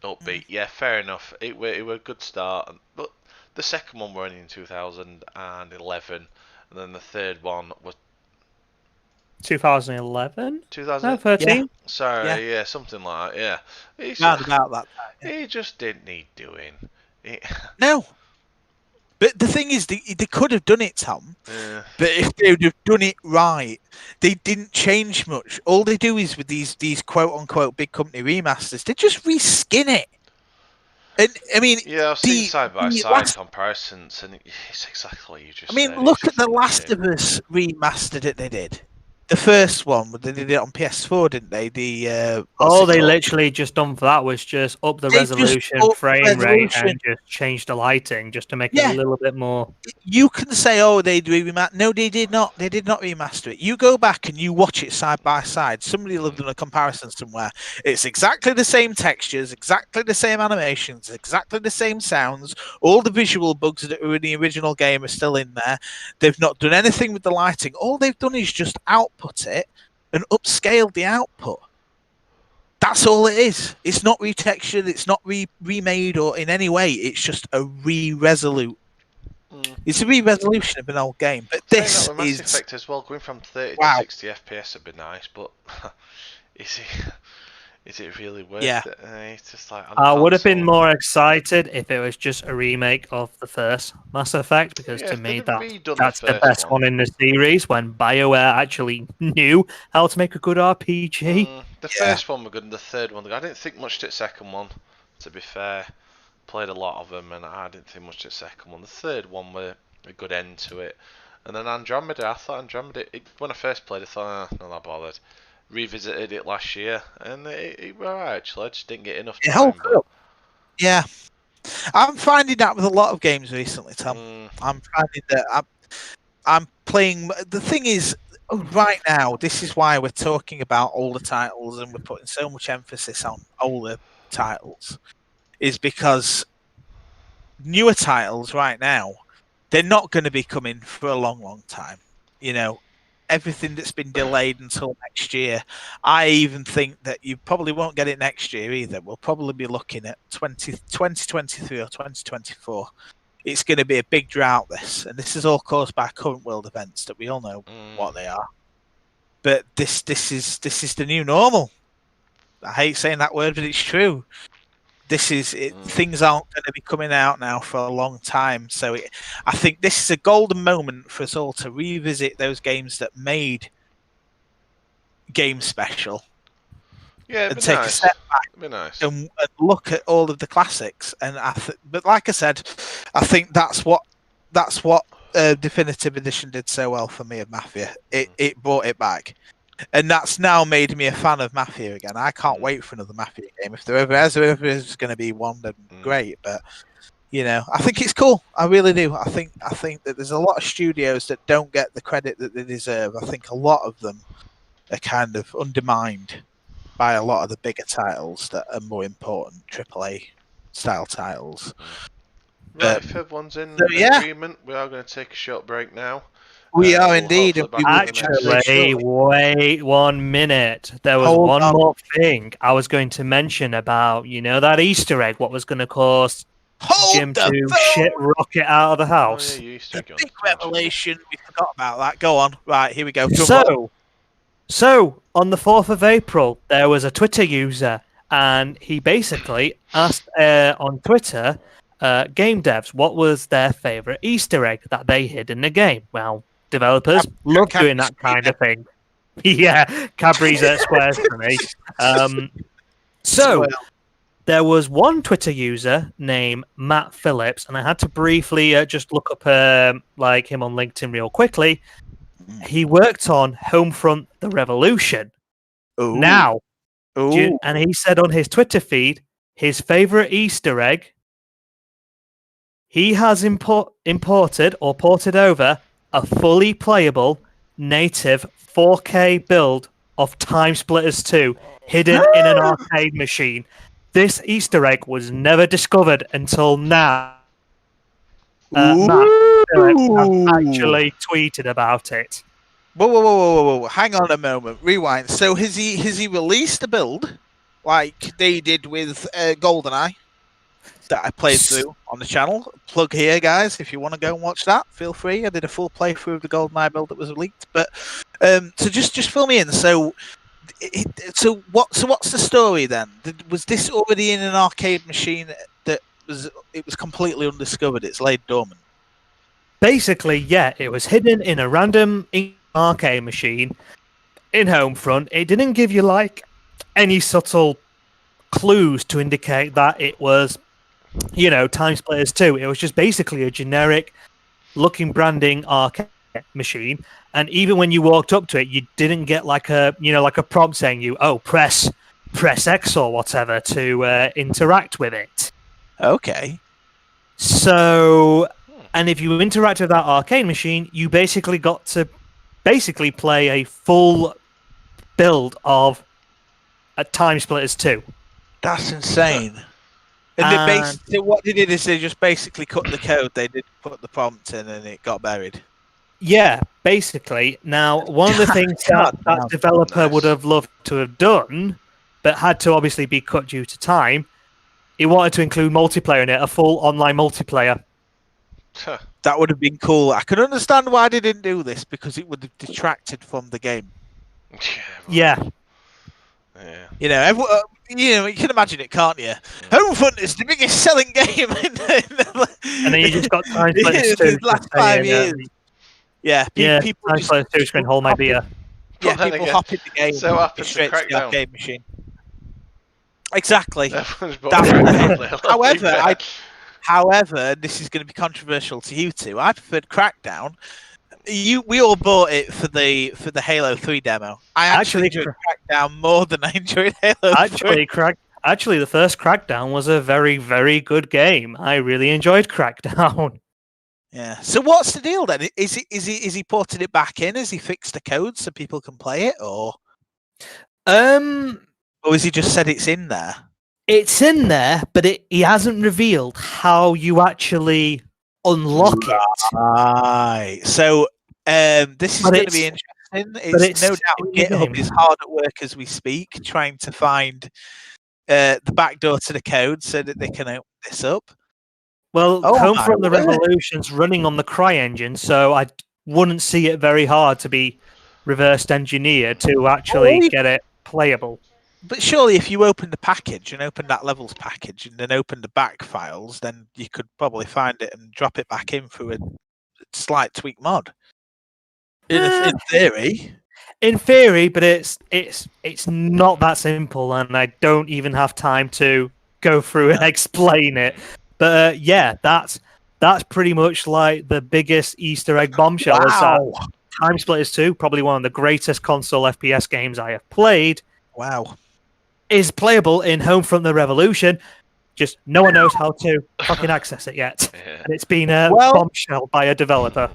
upbeat. Yeah, fair enough. It were a good start. But the second one were only in 2011, and then the third one was 2011? 2013? Yeah. Sorry, yeah, something like that, yeah. It's about that. He just didn't need doing. No. But the thing is, they could have done it, Tom. Yeah. But if they would have done it right, they didn't change much. All they do is with these quote-unquote big company remasters, they just reskin it. And I mean, yeah, I've seen side-by-side comparisons, and it's exactly what you just said. I mean, look at The Last of Us remaster that they did. The first one, they did it on PS4, didn't they? All they literally just done for that was just up the resolution, frame rate, and just change the lighting just to make it a little bit more. You can say, "Oh, they remaster." No, they did not. They did not remaster it. You go back and you watch it side by side. Somebody lived in a comparison somewhere. It's exactly the same textures, exactly the same animations, exactly the same sounds. All the visual bugs that were in the original game are still in there. They've not done anything with the lighting. All they've done is just output it and upscaled the output. That's all it is. It's not retextured. It's not remade or in any way. It's just a re-resolute. It's a re-resolution of an old game. But this that with Mass is Effect as well. Going from 30 wow. to 60 FPS would be nice, but is it really worth it? It's just like I would have been more excited if it was just a remake of the first Mass Effect, because to me that's the best one in the series, when BioWare actually knew how to make a good RPG. The first one was good, and the third one, I didn't think much to the second one, to be fair. Played a lot of them, and I didn't think much to the second one. The third one was a good end to it. And then Andromeda, I thought Andromeda, when I first played it, I thought, not that bothered. Revisited it last year, and it was alright actually. I just didn't get enough time. Yeah, I'm finding that with a lot of games recently, Tom. I'm finding that I'm playing. The thing is, right now, this is why we're talking about older titles, and we're putting so much emphasis on older titles, is because newer titles right now, they're not going to be coming for a long, long time. You know, everything that's been delayed until next year. I even think that you probably won't get it next year either. We'll probably be looking at 2023 or 2024. It's going to be a big drought, this. And this is all caused by current world events that we all know what they are. But this is the new normal. I hate saying that word, but it's true. This is it. Things aren't going to be coming out now for a long time, so I think this is a golden moment for us all to revisit those games that made games special. Yeah, and take a step back nice. and look at all of the classics. And but like I said, I think that's what Definitive Edition did so well for me of Mafia. It brought it back. And that's now made me a fan of Mafia again. I can't wait for another Mafia game. If there ever is going to be one, then great. But you know, I think it's cool. I really do. I think that there's a lot of studios that don't get the credit that they deserve. I think a lot of them are kind of undermined by a lot of the bigger titles that are more important, AAA style titles. Right, if everyone's in agreement, we are going to take a short break now. We are indeed. Actually, wait 1 minute. There was one more thing I was going to mention about, that Easter egg, what was going to cause Jim to shit rocket out of the house. The big revelation. We forgot about that. Go on. Right, here we go. So, on the 4th of April, there was a Twitter user, and he basically asked on Twitter, game devs, what was their favourite Easter egg that they hid in the game? Well, developers love doing that kind of thing. Yeah, Cadbury's squares for me. So, there was one Twitter user named Matt Phillips, and I had to briefly just look up him on LinkedIn real quickly. He worked on Homefront: The Revolution. Ooh. Now, Ooh. And he said on his Twitter feed, his favourite Easter egg, he has imported or ported over a fully playable native 4K build of Time Splitters 2 hidden in an arcade machine. This Easter egg was never discovered until now. Matt Phillips actually tweeted about it. Whoa. Hang on a moment. Rewind. So has he released a build like they did with GoldenEye that I played through on the channel? Plug here, guys. If you want to go and watch that, feel free. I did a full playthrough of the GoldenEye build that was leaked. But so just fill me in. So what's the story then? Was this already in an arcade machine that it was completely undiscovered? It's laid dormant. Basically, yeah, it was hidden in a random arcade machine in Homefront. It didn't give you any subtle clues to indicate that it was, Time Splitters 2. It was just basically a generic looking branding arcade machine. And even when you walked up to it, you didn't get like a prompt saying press X or whatever to interact with it. Okay. So, and if you interact with that arcade machine, you basically got to play a full build of a Time Splitters 2. That's insane. And what they did is they just basically cut the code. They did put the prompt in and it got buried. Yeah, basically. Now, one of the things that developer would have loved to have done but had to obviously be cut due to time. He wanted to include multiplayer in it, a full online multiplayer. That would have been cool. I can understand why they didn't do this, because it would have detracted from the game. Yeah. You know, you can imagine it, can't you? Homefront is the biggest selling game and then you just got Time Splitters 2 in the last 5 years. Yeah, people Time just Splitters 2 screen hold my beer. Yeah, people hop in the game. So what happened to straight to the Crackdown? arcade machine. Exactly. However, this is going to be controversial to you two. I preferred Crackdown. We all bought it for the Halo 3 demo. I actually enjoyed Crackdown more than I enjoyed Halo 3. Actually, the first Crackdown was a very, very good game. I really enjoyed Crackdown. Yeah. So what's the deal then? Is he ported it back in? Has he fixed the code so people can play it, or has he just said it's in there? It's in there, but he hasn't revealed how you actually unlock it. Right. So this is going to be interesting. It's no doubt GitHub is hard at work as we speak, trying to find the back door to the code so that they can open this up. Well, Homefront the Revolution's running on the CryEngine, so I wouldn't see it very hard to be reversed engineered to actually get it playable. But surely if you open the package and open that levels package and then open the back files, then you could probably find it and drop it back in through a slight tweak mod. In theory. In theory, but it's not that simple, and I don't even have time to go through and explain it. But yeah, that's pretty much like the biggest Easter egg bombshell. Wow. Time Splitters 2, probably one of the greatest console FPS games I have played. Wow. Is playable in Homefront the Revolution. Just no one knows how to fucking access it yet. And it's been bombshell by a developer.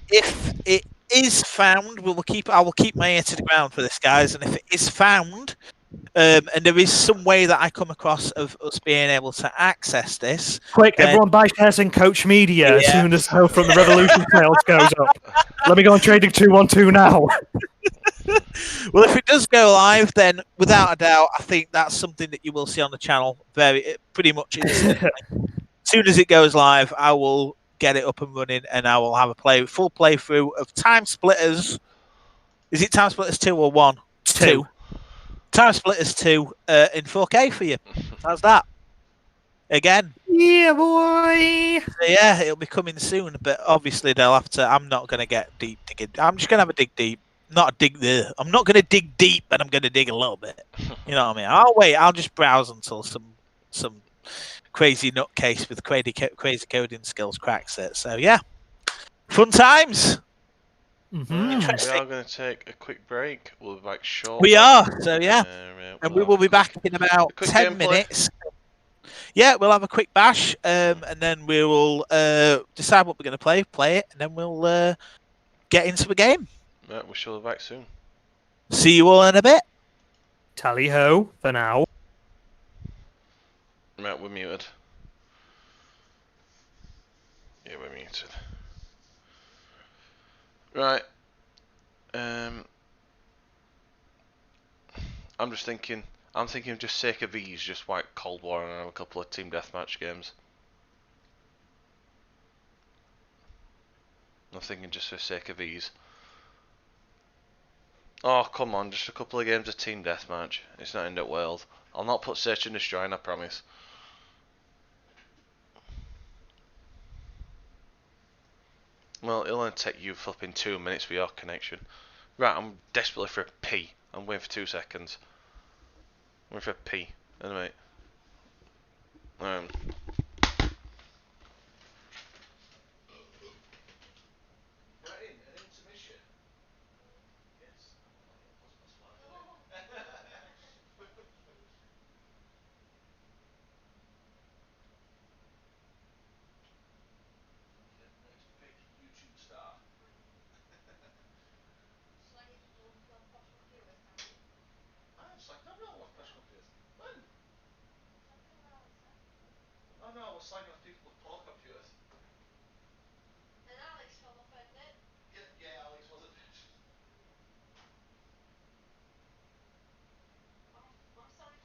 If it is found, I will keep my ear to the ground for this, guys. And if it is found, and there is some way that I come across of us being able to access this. Quick, everyone buy shares in Coach Media as soon as Homefront the Revolution sales goes up. Let me go on Trading 212 now. Well, if it does go live, then without a doubt, I think that's something that you will see on the channel pretty much instantly. As soon as it goes live, I will get it up and running, and I will have a full playthrough of Time Splitters. Is it Time Splitters 2 or 1? 2. Time Splitters 2 in 4K for you. How's that? Again. Yeah, boy. So yeah, it'll be coming soon, but obviously they'll have to. I'm not going to get deep digging. I'm just going to have a dig deep. Not a dig there. I'm not going to dig deep, but I'm going to dig a little bit. You know what I mean? I'll wait. I'll just browse until some crazy nutcase with crazy coding skills cracks it. So yeah, fun times. Mm-hmm. We are going to take a quick break. We'll be back shortly. We are. So yeah, and we will be back in about 10 minutes. Yeah, we'll have a quick bash, and then we will decide what we're going to play it, and then we'll get into the game. Right, we shall be back soon. See you all in a bit. Tally ho for now. Right, we're muted. Yeah, we're muted. Right. I'm thinking of just sake of ease, just white Cold War and have a couple of team deathmatch games. I'm thinking just for sake of ease. Oh, come on, just a couple of games of team deathmatch. It's not end up world. I'll not put Search and Destroy in, I promise. Well, it'll only take you flipping 2 minutes for your connection. Right, I'm desperately for a pee. I'm waiting for 2 seconds. I'm waiting for a pee. Anyway. Oh no, we're slagging off people with poor computers. And Alex fell offended. Yeah, Alex was offended. I'm sorry.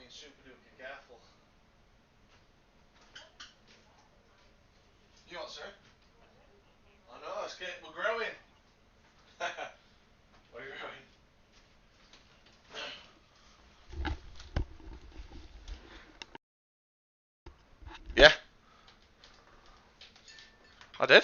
being super duper careful. You what, sir? I know, we're growing. We're growing. Yeah. I did.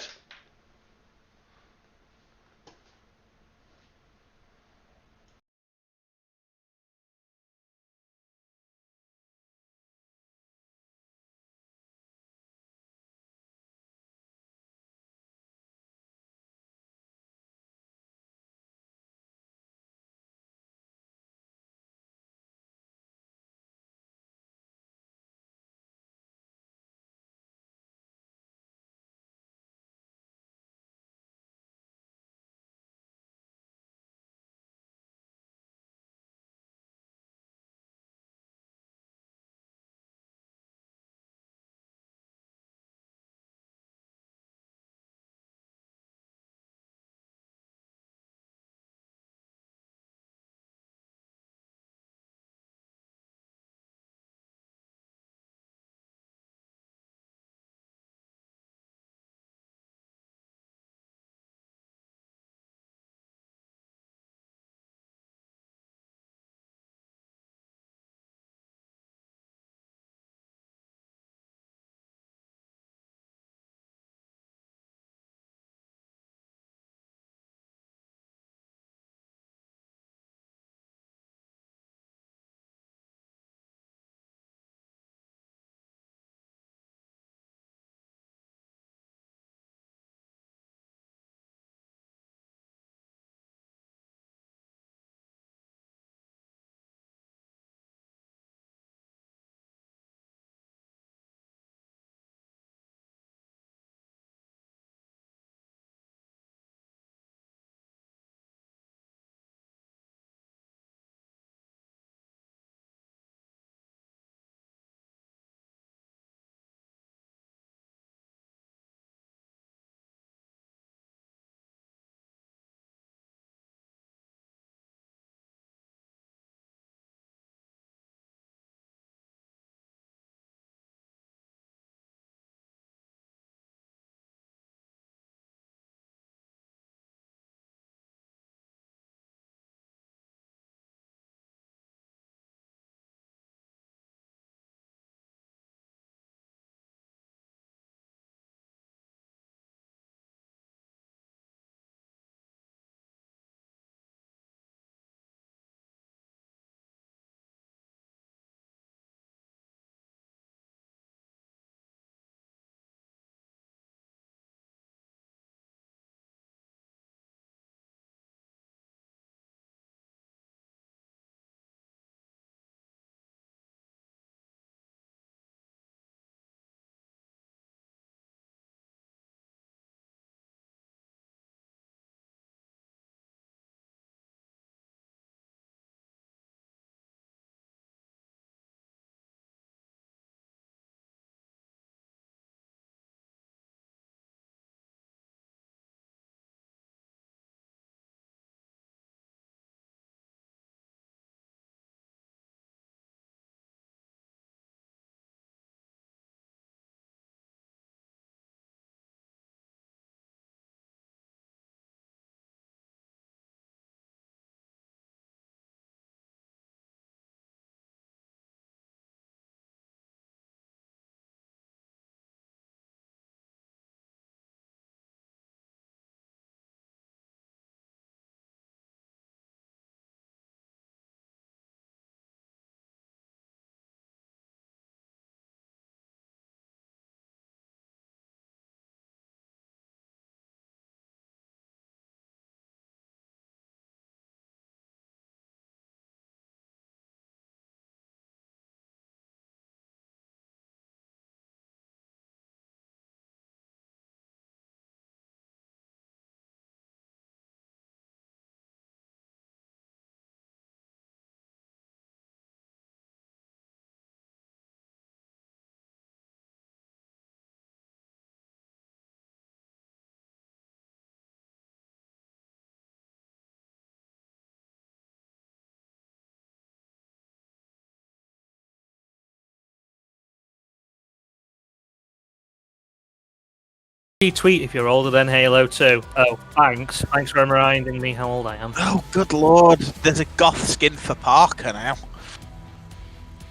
retweet if you're older than Halo 2. Oh, thanks. Thanks for reminding me how old I am. Oh, good lord. There's a goth skin for Parker now.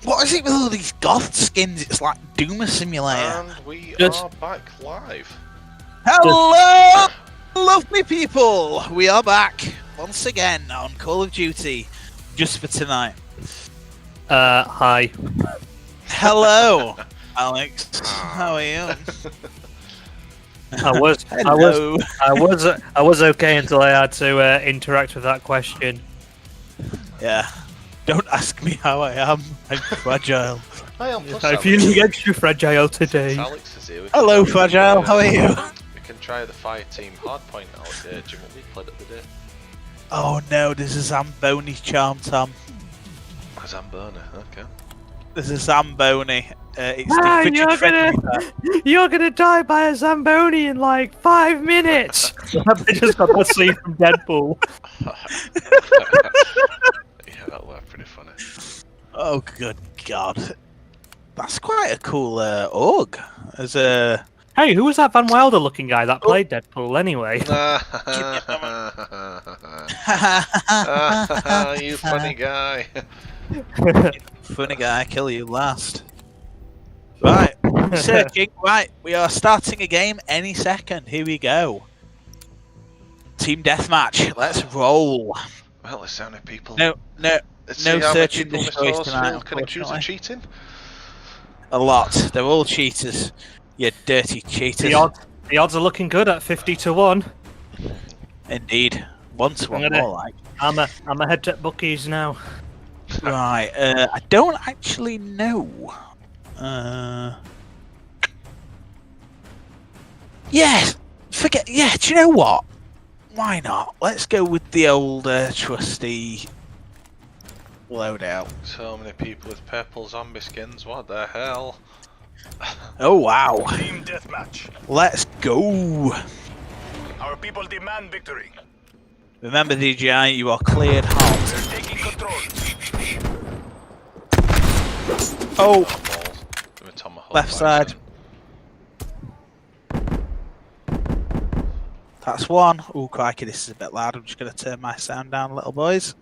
What is it with all these goth skins? It's like Doom Simulator. And we are back live. Hello, lovely people. We are back once again on Call of Duty, just for tonight. Hi. Hello, Alex. How are you? I was okay until I had to interact with that question. Yeah. Don't ask me how I am. I'm fragile. Hi, I'm I'm feeling extra fragile today. Alex is here. Hello, fragile. How are you? We can try the fire team hardpoint out there, Jim. We played it the day. Oh no, there's a Zamboni charm, Tom. A Zamboni, okay. There's a Zamboni. It's you're gonna die by a Zamboni in like 5 minutes. I just got that scene from Deadpool. Yeah, that worked pretty funny. Oh good god, that's quite a cool org. As a hey, who was that Van Wilder looking guy that played Deadpool anyway? You funny guy. Funny guy, kill you last. Right, searching. Right, we are starting a game any second. Here we go. Team deathmatch. Let's roll. Well, let's see how many people. No searching people this choice tonight. Can accuse of cheating? A lot. They're all cheaters. You dirty cheaters. The odds are looking good at 50-1. Indeed. 1-1 more like. I'm a head to bookies now. Right. I don't actually know. Yeah. Forget. Yeah. Do you know what? Why not? Let's go with the old trusty loadout. So many people with purple zombie skins. What the hell? Oh wow! Team deathmatch. Let's go. Our people demand victory. Remember, DJI, you are cleared hot. We're taking control. Oh, Tomahawk left side. That's one. Oh crikey, this is a bit loud. I'm just going to turn my sound down a little, boys.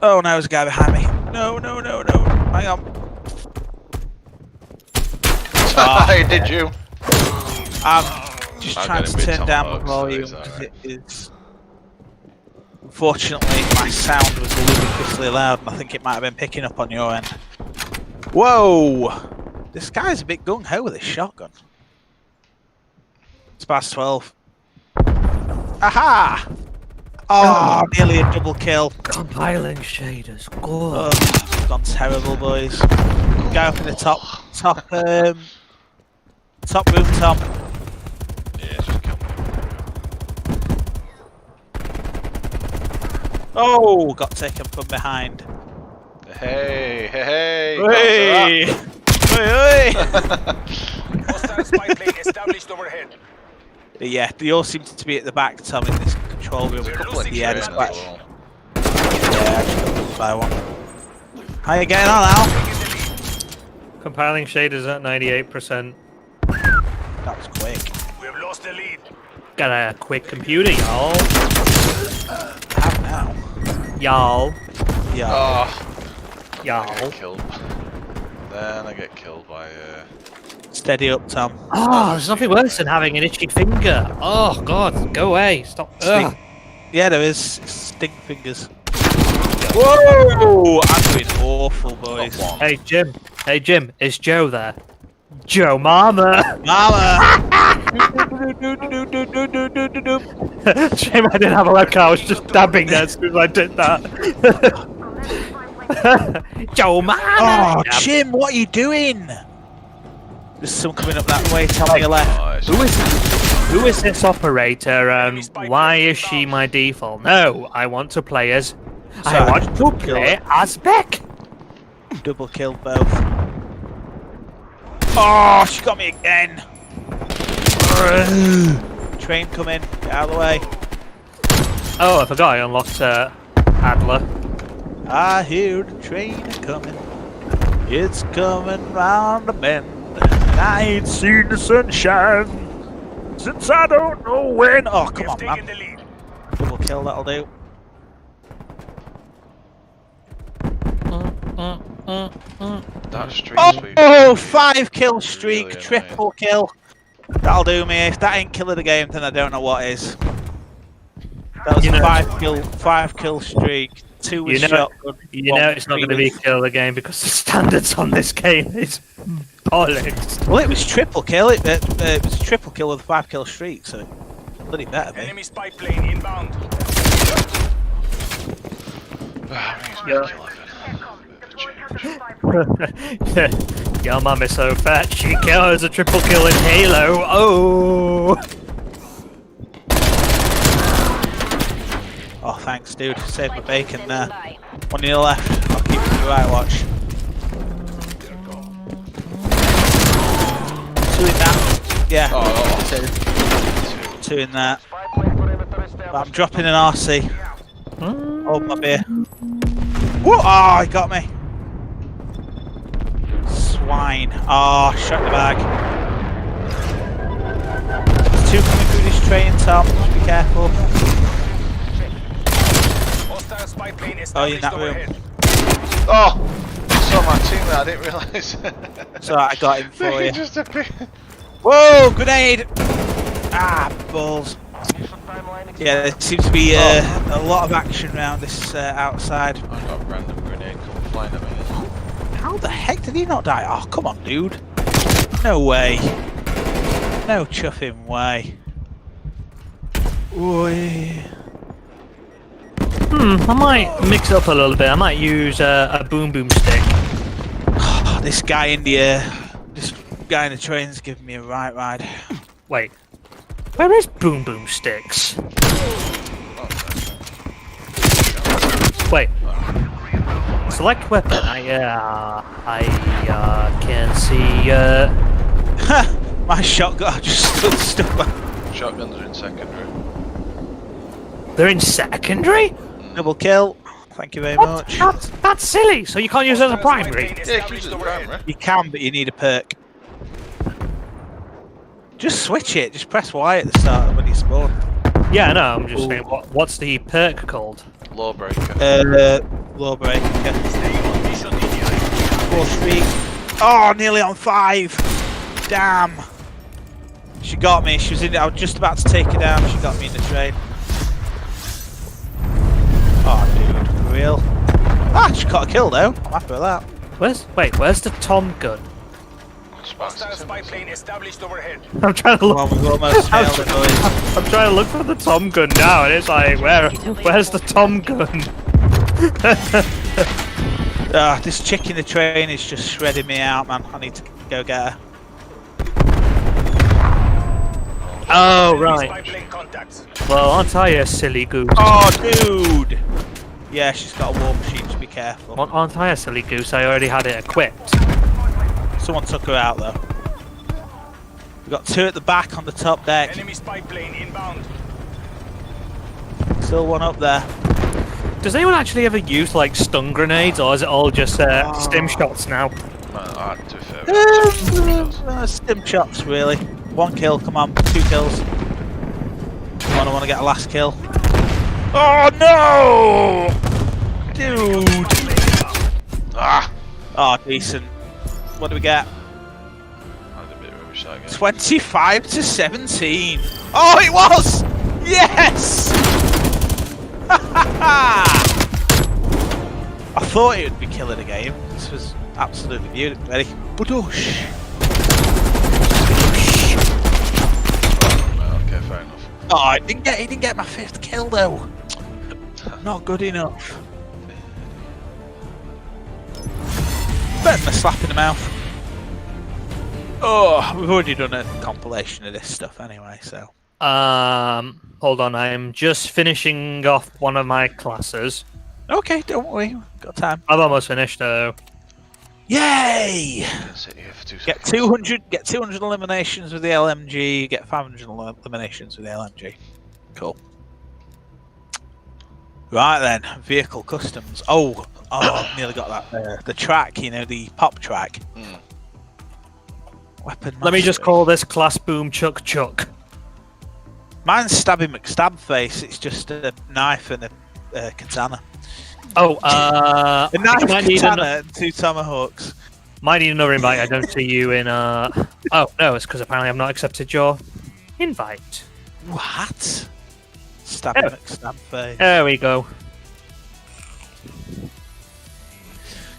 Oh no, there's a guy behind me. No. Hang on. Oh, did you? I'm just trying to turn down my volume because it is. Unfortunately, my sound was ludicrously loud, and I think it might have been picking up on your end. Whoa! This guy's a bit gung ho with his shotgun. It's past 12. Aha! Oh, nearly a double kill. Compiling shaders. Good. Oh, it's gone terrible, boys. Guy up in the top room, Tom. Yeah, just kill me. Oh, got taken from behind. Hey! Hey! Hostile spy plane established overhead. Yeah, they all seem to be at the back, Tom, in this control room. Yeah, there's quite. Yeah, I just got by one. How you getting on, Al? Compiling shaders at 98%. That was quick. We have lost the lead. Got a quick computer, y'all. How now? Y'all. Yeah. Oh, I Y'all. get killed. Then I get killed by Steady up, Tom. Oh, there's nothing worse than having an itchy finger. Oh, God. Go away. Stop. Ugh. Yeah, there is. Stink fingers. Whoa! I'm doing awful, boys. Hey, Jim. Is Joe there? Joe Mama. Mama! Shame I didn't have a webcam. I was just dabbing there as soon as I did that. Joe Mama. Oh, Jim, what are you doing? There's some coming up that way, Tom, on your left. Who is this operator and why is she my default? No, I want to play as... I want to play as Beck. Double killed both. Oh, she got me again. Train coming. Get out of the way. Oh, I forgot I unlocked Adler. I hear the train coming. It's coming round the bend. I ain't seen the sunshine since I don't know when. Oh, come on, Taking man. the lead. Double kill, that'll do. That street sweep. Oh, 5 kill streak, Really triple kill. That'll do me. If that ain't killer the game, then I don't know what is. That was a 5 kill streak. 2 with shotgun. You know it's not going to be kill the game because the standards on this game is bollocks. Well, it was triple kill. It was a triple kill with a 5 kill streak, so bloody better be. Enemy spy plane inbound. Your mum is so fat, she kills a triple kill in Halo. Oh! Oh, thanks, dude. Saved my bacon there. 1 on your left. I'll keep you right watch. 2 in that. Yeah. Oh, 2 in that. But I'm dropping an RC. Hold my beer. Whoa! Oh, he got me. Swine. Oh, shut the bag. There's 2 coming through this train, Tom. Just be careful. Hostile spy plane Oh, you're in established that room. overhead. Oh! I saw my team there, I didn't realise. So I got him for They you. just appeared. Whoa! Grenade! Ah, balls. Yeah, there seems to be a lot of action around this outside. I got a random grenade come flying at me. How the heck did he not die? Oh, come on, dude. No way. No chuffing way. Oi. I might mix it up a little bit. I might use a boom boom stick. This guy in the this guy in the train's giving me a right ride. Wait, where is boom boom sticks? Wait. Select weapon. I can see. My shotgun just stood stuck back. Shotguns are in secondary. They're in secondary. Double kill. Thank you very much. That's silly. So you can't use it as a primary. Yeah, you can use it as a primary. You can, but you need a perk. Just switch it. Just press Y at the start when you spawn. Yeah, no. I'm just saying. What's the perk called? Lawbreaker. Lawbreaker. 4 streak. Oh, nearly on 5. Damn. She got me. She was in. I was just about to take her down. She got me in the train. Oh, dude, for real. Ah, she got a kill though. I'm happy with that. Where's the Tom gun? Hostile spy plane established overhead. I'm trying to look. Well, we've almost nailed it, boys. I'm trying to look for the Tom gun now, and it's like, where's the Tom gun? This chick in the train is just shredding me out, man. I need to go get her. Oh, Enemy right. spy plane contacts. Well, aren't I a silly goose? Oh, dude! Yeah, she's got a war machine, just be careful. Aren't I a silly goose? I already had it equipped. Someone took her out, though. We've got 2 at the back on the top deck. Enemy spy plane inbound. Still 1 up there. Does anyone actually ever use, like, stun grenades, or is it all just stim shots now? To be fair, Stim shots, really. 1 kill, come on. 2 kills. Come on, I want to get a last kill. Oh, no! Dude! Ah! Oh, decent. What do we get? I had a bit of rubbish that game. 25 to 17. Oh, it was! Yes! I thought it would be killing the game. This was absolutely beautiful. Ready? Badoosh. Okay, fair enough. Oh, he didn't get my 5th kill though. Not good enough. Better than a slap in the mouth. Oh, we've already done a compilation of this stuff anyway, so. Hold on, I'm just finishing off one of my classes. Okay, don't worry, got time. I've almost finished though. Yay! Sit here for 2 Get seconds. 200 eliminations with the LMG, get 500 eliminations with the LMG. Cool. Right then, vehicle customs. Oh, nearly got that there. The track, you know, the pop track. Weapon Let me just mastery. call this class Boom Chuck Chuck. Mine's Stabby McStab face. It's just a knife and a katana. Oh, A knife, might need katana, and 2 tomahawks. might need another invite. I don't see you in. Oh no, it's because apparently I've not accepted your invite. What? Stabby McStab face. There we go.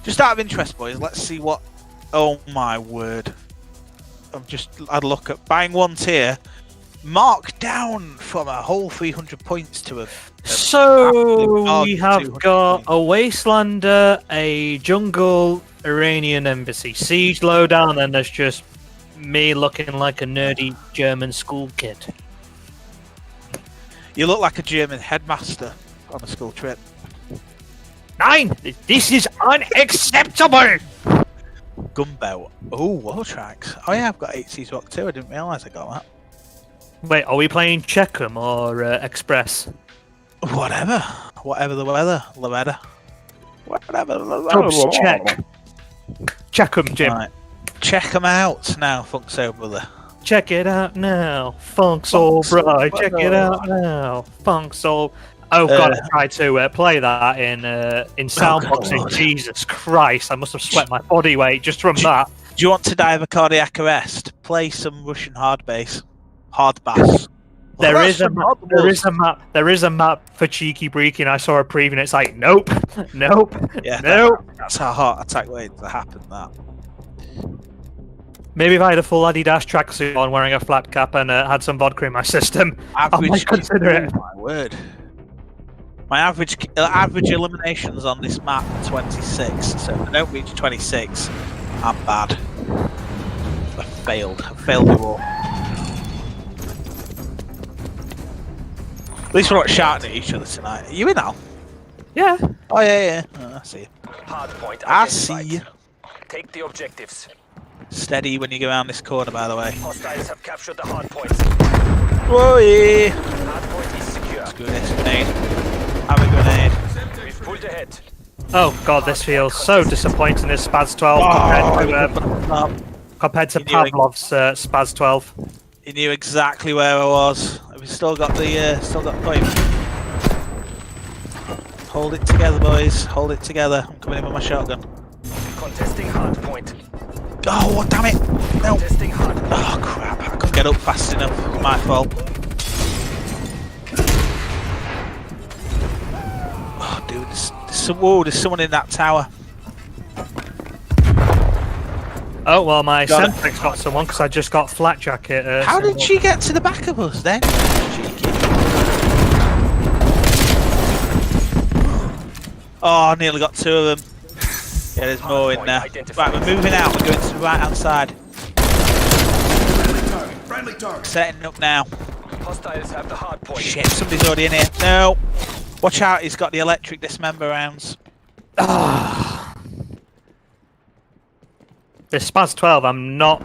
Just out of interest, boys, let's see what. Oh my word! I'd look at buying 1 tier, marked down from a whole 300 points to a. So we have got a Wastelander, a Jungle, Iranian Embassy, Siege lowdown, and there's just me looking like a nerdy German school kid. You look like a German headmaster on a school trip. 9! This is unacceptable! Gunboat. Oh, war tracks. Oh yeah, I've got 8C's Rock too. I didn't realise I got that. Wait, are we playing Checkham or Express? Whatever the weather, Loretta. Whatever the weather. Dubs check. Checkham, Jim. Right. Check them out now, Funk Soul Brother. Check it out now, Funk Soul Brother. Check it out now, Funk Soul. Oh god, I tried to play that in soundboxing. God. Jesus Christ, I must have sweat my body weight just from that. Do you want to die of a cardiac arrest? Play some Russian hard bass. Hard bass. There is a map for Cheeky Breaky, and I saw a preview and it's like, nope, nope, Yeah, nope. That's how heart attack waiting to happen, that. Maybe if I had a full Adidas tracksuit on, wearing a flat cap, and had some vodka in my system, I might consider it. My word. My average eliminations on this map are 26, so if I don't reach 26, I'm bad. I failed the war. At least we're not shouting at each other tonight. Are you in, Al? Yeah. Oh yeah. Oh, I see you. Hardpoint I see you. Take the objectives. Steady when you go around this corner, by the way. Hostiles have captured the hardpoint. Whoa, yeah. Hardpoint is secure. Let's go this grenade. Have a grenade. We've pulled ahead. Oh god, this feels so disappointing. This Spaz 12 compared to Pavlov's Spaz 12. He knew exactly where I was. We've still got the point. Hold it together, boys. Hold it together. I'm coming in with my shotgun. Contesting hardpoint. Oh, damn it! No. Contesting hardpoint. Oh crap! I couldn't get up fast enough. My fault. Oh, dude, there's someone in that tower. Oh well, my Centric's got someone because I just got flat jacket. How did she get to the back of us then? Cheeky. Oh, nearly got 2 of them. Yeah, there's more in there. Right, we're moving out. We're going to the right hand side. Friendly target. Setting up now. Hostiles have the hardpoint. Shit, somebody's already in here. No. Watch out, he's got the electric dismember rounds. This Spaz 12, I'm not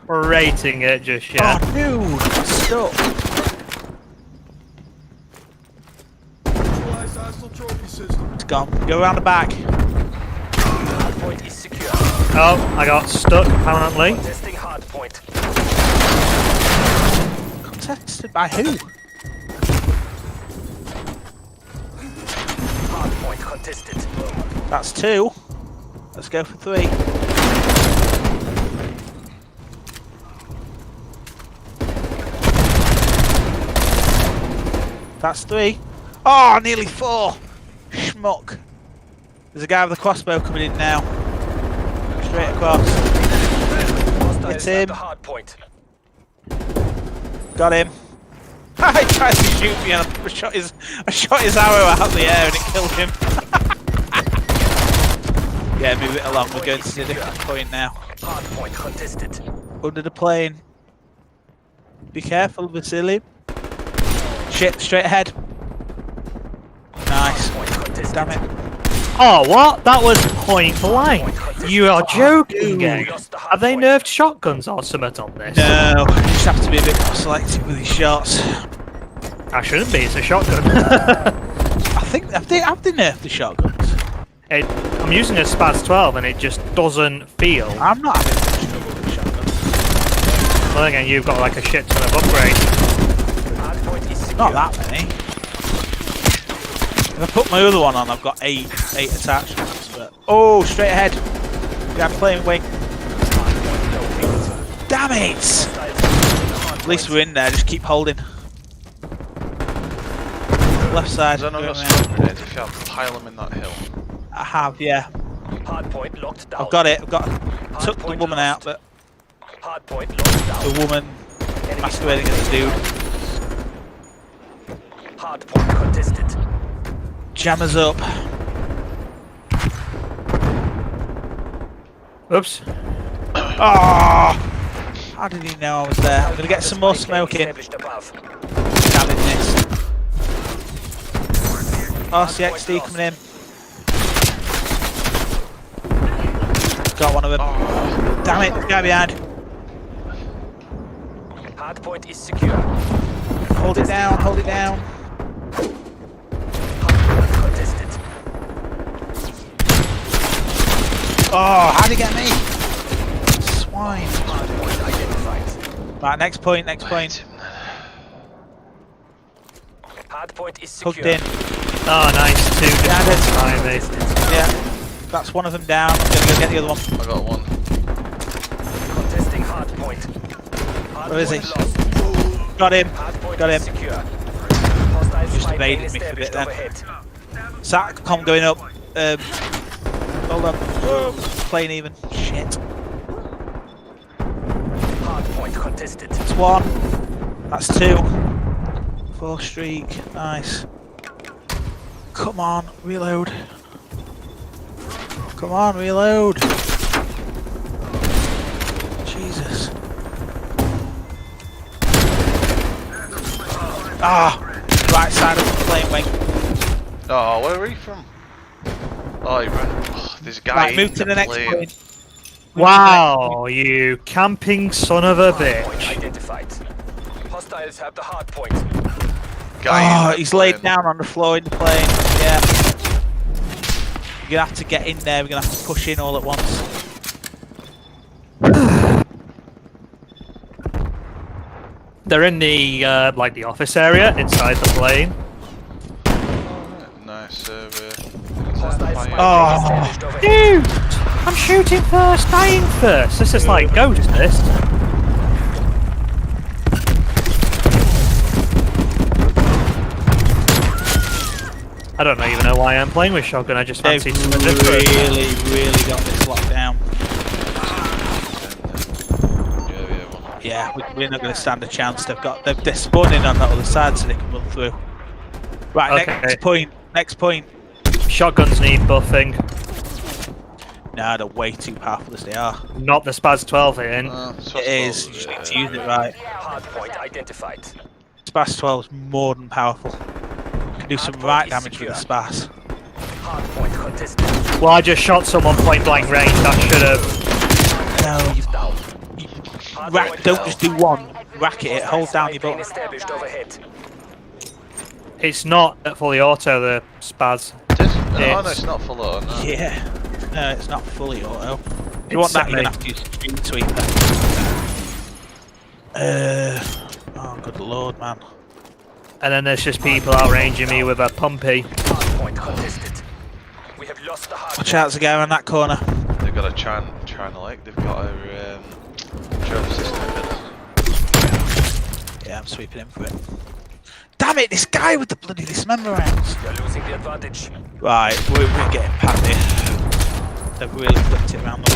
rating it just yet. Oh, no. I'm stuck. It's gone. Go around the back. Hardpoint is secure. Oh, I got stuck apparently. Contesting hardpoint. Contested by who? Hardpoint contested. That's 2. Let's go for 3. That's 3. Oh, nearly 4. Schmuck. There's a guy with a crossbow coming in now. Straight across. Hostiles him. have the hardpoint. Got him. He tried to shoot me and I shot his arrow out of the air and it killed him. Yeah, move it along. We're going to the different point now. Hardpoint contested. Under the plane. Be careful, Vasily. Shit, straight ahead. Nice. Damn it. Oh, what? That was point blank. You are joking, gang. Have they nerfed shotguns or something on this? No, you just have to be a bit more selective with these shots. I shouldn't be, it's a shotgun. I think, have they nerfed the shotguns? I'm using a Spaz 12 and it just doesn't feel. I'm not having much trouble with shotguns. Well, again, you've got like a shit ton of upgrades. Not that many. If I put my other one on, I've got eight attachments. But oh, straight ahead. Behind plane wing. Damn it! At least we're in there. Just keep holding. Left side. Is there no smoke grenades if you have to pile them in that hill? I have, yeah. Hardpoint locked down. I've got it. Took the woman out, but Hardpoint locked down. the woman masquerading as a dude. Hardpoint contested. Jammers up. Oops. Oh! How did he know I was there? I'm gonna get some more smoke in. Established above. Damn it, missed. RCXD coming in. Got one of them. Oh. Damn it, guy behind. Hardpoint is secure. Hold it down, hold it down. Hardpoint contested. Oh, how'd he get me? Swine. Hardpoint identified. Right, next point, next point. Hardpoint is secure. Hooked in. Oh, nice. 2 Yeah, just behind me. Yeah. That's one of them down. I'm gonna go get the other one. I got one. Contesting hardpoint. Where is he? Lost. Got him. Hardpoint Got is him. secure. Hostile Just spy plane evaded me for a bit established then. overhead. Satcom going up. Hold on. Whoa. Plane even. Shit. Hardpoint contested. That's one. That's two. 4 streak. Nice. Come on, reload. Come on, reload. Jesus. Ah! Right side of the plane wing. Oh, where are you from? Oh, you ran. Oh, there's a guy Right, in move to the next plane. point. Wow, you camping son of a Hardpoint bitch. identified. Hostiles have the hardpoint. Guy in Oh, that he's laid plane. down on the floor in the plane. Yeah. You're gonna have to get in there. We're gonna have to push in all at once. They're in the like the office area inside the plane. Alright, nice. Hostile spy Oh. plane established overhead. Dude, I'm shooting first, dying first. This is like ghost. This. I don't even know why I'm playing with shotgun. I just They've fancied something different. really got this locked down. Yeah, Yeah, we're not going to stand a chance. They're spawning on that other side so they can run through. Right, Okay. next point. Shotguns need buffing. Nah, they're way too powerful as they are. Not the Spaz 12 in. It is, you just need to use it right. Hardpoint identified. Spas 12 is more than powerful. Can do some right damage with the Spas. Hardpoint contested. Well, I just shot someone point blank range. That should have. No, don't just do one. Rack it, hold down your Plane button. established overhead. It's not at fully auto, the Spaz. Oh no, it's not full auto. No. Yeah. No, it's not fully auto. If It's you want that, semi. you're going to have to use Street Sweeper. Oh, good lord, man. And then there's just people outranging me with a pumpy. Hardpoint contested. We have lost the hardpoint. Watch out, there's a guy around that corner. They've got a China Lake. They've got a drone system. Yeah, I'm sweeping in for it. Damn it, this guy with the bloody dismember rounds. You're losing the advantage. Right, we're getting past here. They've really flipped it around the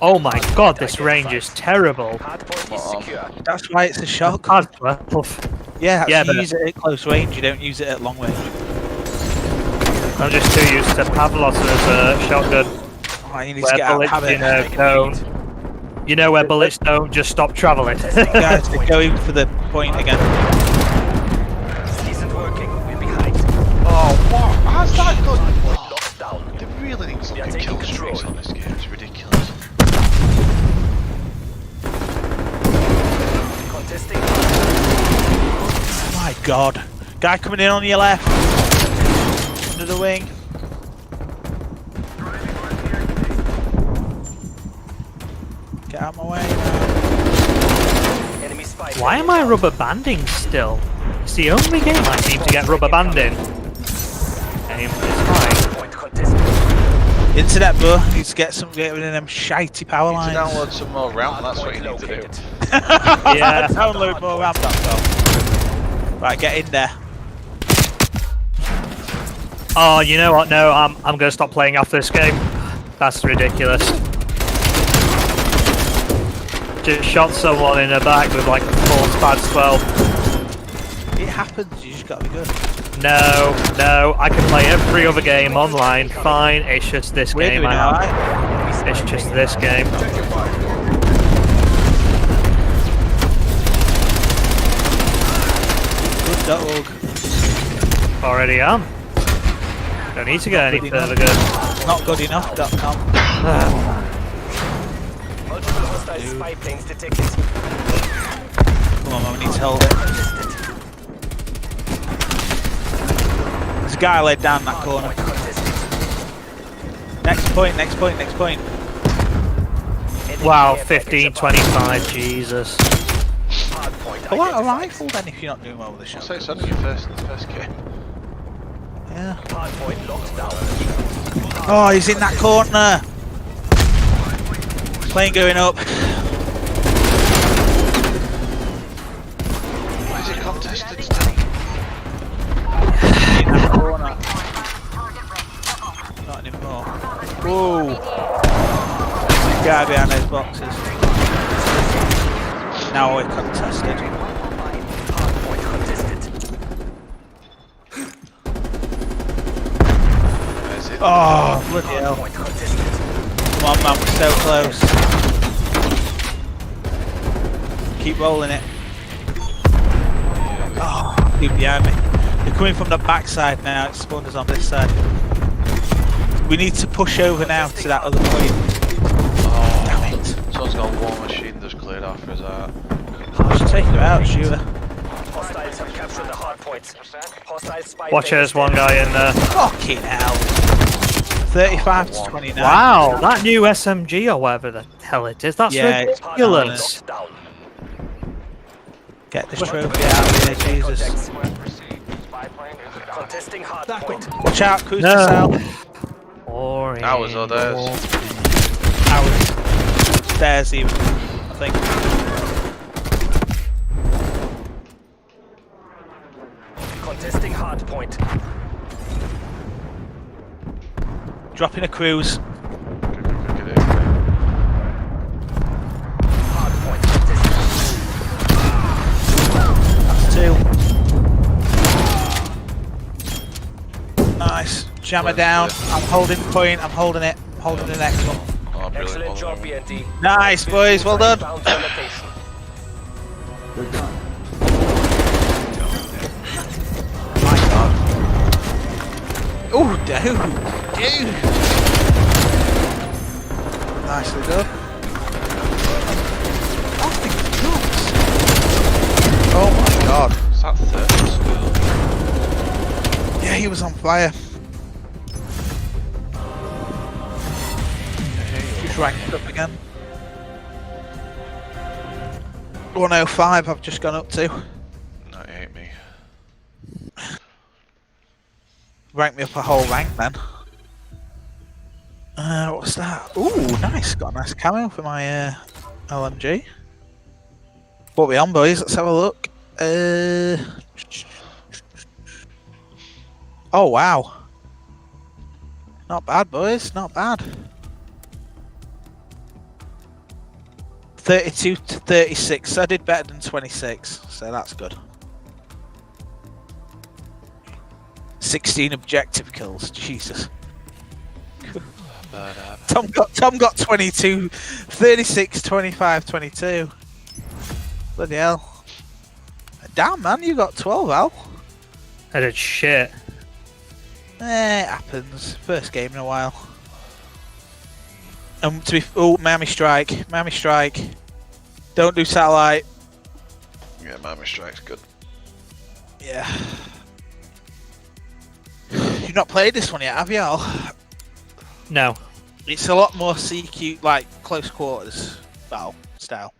Oh my god, this range is terrible. Hardpoint is secure. That's why it's a shock. Spaz 12. Yeah, Yeah, you but- use it at close range, you don't use it at long range. I'm just too used to Pavlov's as a shotgun. Oh, you need to Where get out of bullets, habit. you know where bullets don't just stop travelling. Guys, they're going for the point again. Isn't working. We're behind. Oh, what? How's that good? Hardpoint locked down. They really need to We are look at taking kill streaks control. on this game. It's ridiculous. Contesting. Oh my god. Guy coming in on your left. Under the wing. Get out of my way. Enemy spy Why am I rubber banding still? It's the only game I seem to get rubber banding. Game is fine. Point contested. Internet, bro. Needs to get rid of them shitey power You need lines. to download some more RAM, that's what you need to do. Yeah. Download more RAM, that's all. Right, get in there. Oh, you know what? No, I'm going to stop playing after this game. That's ridiculous. Just shot someone in the back with like a full SPAD 12. It happens, you just gotta be good. No, I can play every other game online. Fine, it's just this We're game. doing alright. It's just this game. Good dog. Already am. Don't need to get any further good. Not good enough.com. Multiple hostile spy planes detected. Come on, man, we need to hold it. There's a guy laid down in that corner. Next point, next point, next point. Wow, 15-25, Jesus. Pull out a rifle then if you're not doing well with the shot. So it's only your first game. Yeah. Hardpoint locked down. Oh, he's in that corner. Plane going up. Why is it contested still? In that corner. Not anymore. Whoa. There's a guy behind those boxes. Now we're contested. Hardpoint contested. Where's it? Oh, bloody hell. Hardpoint contested. Come on, man, we're so close. Keep rolling it. Oh, dude behind me. They're coming from the backside now. It spawned us on this side. We need to push over now to that other point. Oh, Damn it. Someone's got a war machine just cleared off his art. Just take him out, shoot her. Hostiles have captured the hardpoints. Hostile spy Watch, plane there's one guy in there. Fucking hell. 35 to 29. Wow, that new SMG or whatever the hell it is, that's Yeah, it's ridiculous. locked down. Get this trophy out of here, Jesus. Contesting hardpoint. Watch out, cruise No. missile. Boring. That was others. Hours. Stairs even, I think. Contesting hardpoint. Dropping a cruise. Hardpoint contested. That's two. Nice. Jammer down. I'm holding the point. I'm holding it. I'm holding the next one. Oh, brilliant. Excellent job, BND. Nice, boys. Well done. Bound to location. My God. Oh, dude. Nicely done. Oh, my God. Oh, my God. Is that third school? Yeah, he was on fire. Just ranked up again. 105 I've just gone up to. No, it ain't me. Rank me up a whole rank then. What's that? Ooh, nice. Got a nice camo for my LMG. What are we on, boys? Let's have a look. Oh, wow. Not bad, boys. Not bad. 32 to 36. So I did better than 26. So that's good. 16 objective kills. Jesus. Tom got 22. 36, 25, 22. Bloody hell. Damn, man, you got 12, Al. I did shit. It happens. First game in a while. To be Miami Strike. Miami Strike. Don't do satellite. Yeah, Miami Strike's good. Yeah. You've not played this one yet, have you, Al? No. It's a lot more CQ, like close quarters. battle style.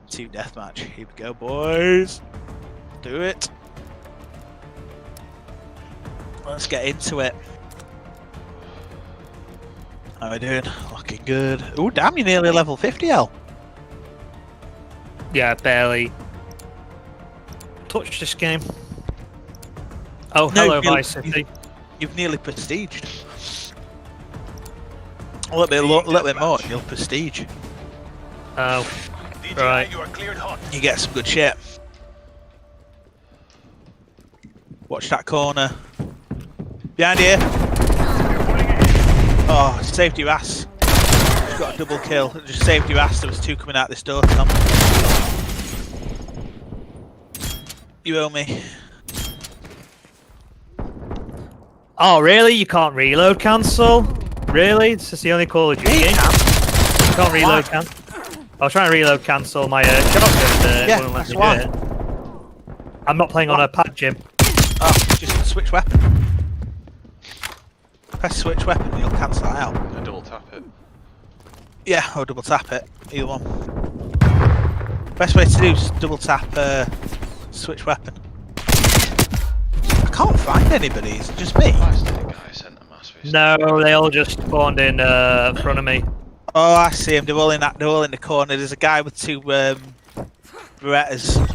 Team deathmatch. Here we go, boys. Do it. Let's get into it. How are we doing? Looking good. Oh, damn, you're nearly level 50, L. Yeah, barely touched this game. Oh, hello, Vice City. You've nearly prestiged. A little bit more, and you'll prestige. Oh, right. You are cleared hot. You get some good shit. Watch that corner. Behind you. Oh, saved your ass. Just got a double kill. Just saved your ass. There was two coming out this door, Tom. You owe me. Oh, really? You can't reload cancel? Really? This is the only Call of Duty game? You can't reload cancel? I was trying to reload cancel my shotgun. Yeah, wouldn't let that's me why. do it. I'm not playing on a pad, Jim. Oh, just switch weapon. Press switch weapon and you'll cancel that out. I double tap it. Yeah, or double tap it. Either one. Best way to do is double tap switch weapon. I can't find anybody, it's just me. Why is there a guy sent a mass face? No, they all just spawned in front of me. Oh, I see him. They're all in the corner. There's a guy with two Berettas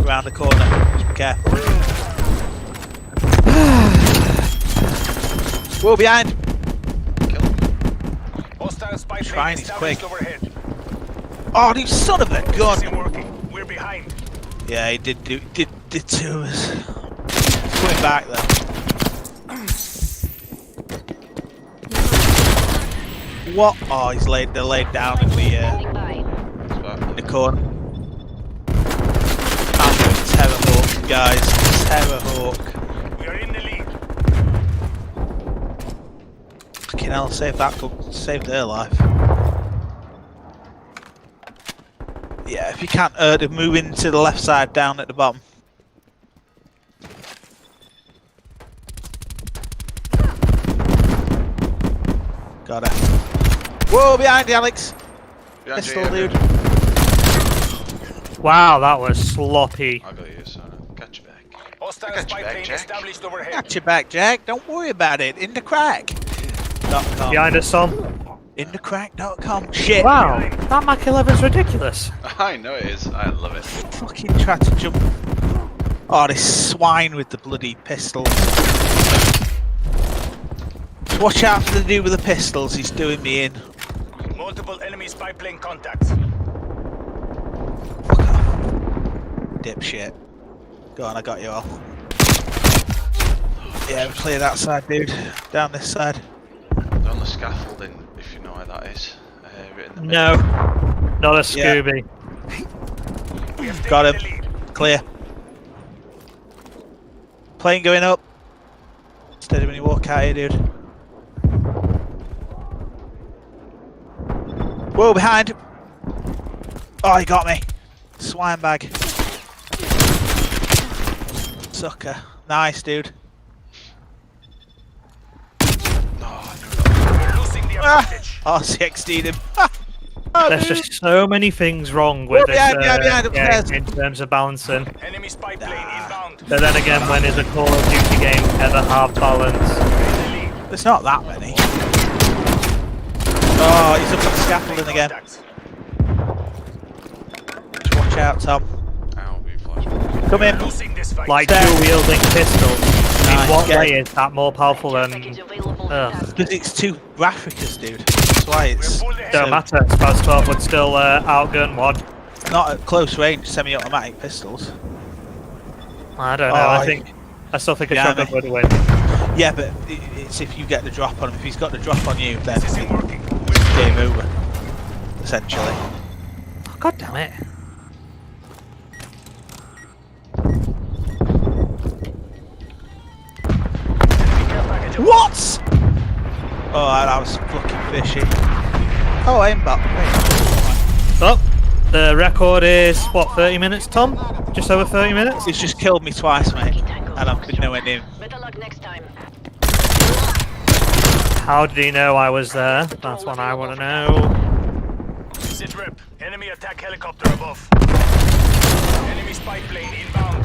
around the corner. Just be careful. Whoa, behind! Hostile spy Trying, plane he's established quick. overhead. Oh, you son of a gun! Isn't working. We're behind. Yeah, he did to us. He's coming back though. What? Oh, they're laid down in the corner. I'm Terrorhawk, guys. Terrorhawk. We are in the lead. Fucking hell, saved their life. Yeah, if you can't move into the left side down at the bottom. Got her. Whoa, behind you, Alex! Behind you, Pistol, yeah. dude. Wow, that was sloppy. I got you, son. Catch you back. Hostile got spy you back, plane Jack. established overhead. Got your back, Jack. Don't worry about it. In the crack.com. Behind us, Tom. In the crack.com. Shit. Wow, that Mac 11's ridiculous. I know it is. I love it. Fucking tried to jump. Oh, this swine with the bloody pistols. Watch out for the dude with the pistols. He's doing me in. Multiple enemy spy plane contacts. Fuck off. Dipshit. Go on, I got you all. Yeah, clear that side, dude. Down this side. They're on the scaffolding, if you know where that is. Right in the middle. No, not a Scooby. We have Got taken him. the lead. Clear. Plane going up. Steady when you walk out here, dude. Whoa, behind! Oh, he got me. Swine bag. Sucker. Nice, dude. We're losing the advantage. RCXD'd him. There's just so many things wrong with this behind, game in terms of balancing. Enemy spy plane inbound. But then again, when is a Call of Duty game ever have balance? There's not that many. Oh, he's up on the scaffolding again. Contacts. Just watch out, Tom. Ow, we flashed. Come in. Losing this fight. Like There. dual wielding pistols. In Nice, what get way it. is that more powerful than? Because it's two Africas, dude. That's why it's Don't matter. Spaz 12 would still outgun one. not at close range semi-automatic pistols. I don't know. Oh, I still think a yeah, shotgun mate. would win. Yeah, but it's if you get the drop on him. If he's got the drop on you, then This isn't working. it's game over. Essentially. Oh, God damn it! What? Oh, that was fucking fishy. Oh, aimbot. Oh, the record is what, 30 minutes, Tom? Just over 30 minutes. He's just killed me twice, mate, and I've been nowhere near him. Better luck next time. How did he know I was there? That's what I want to know. Sit rep. Enemy attack helicopter above. Enemy spy plane inbound.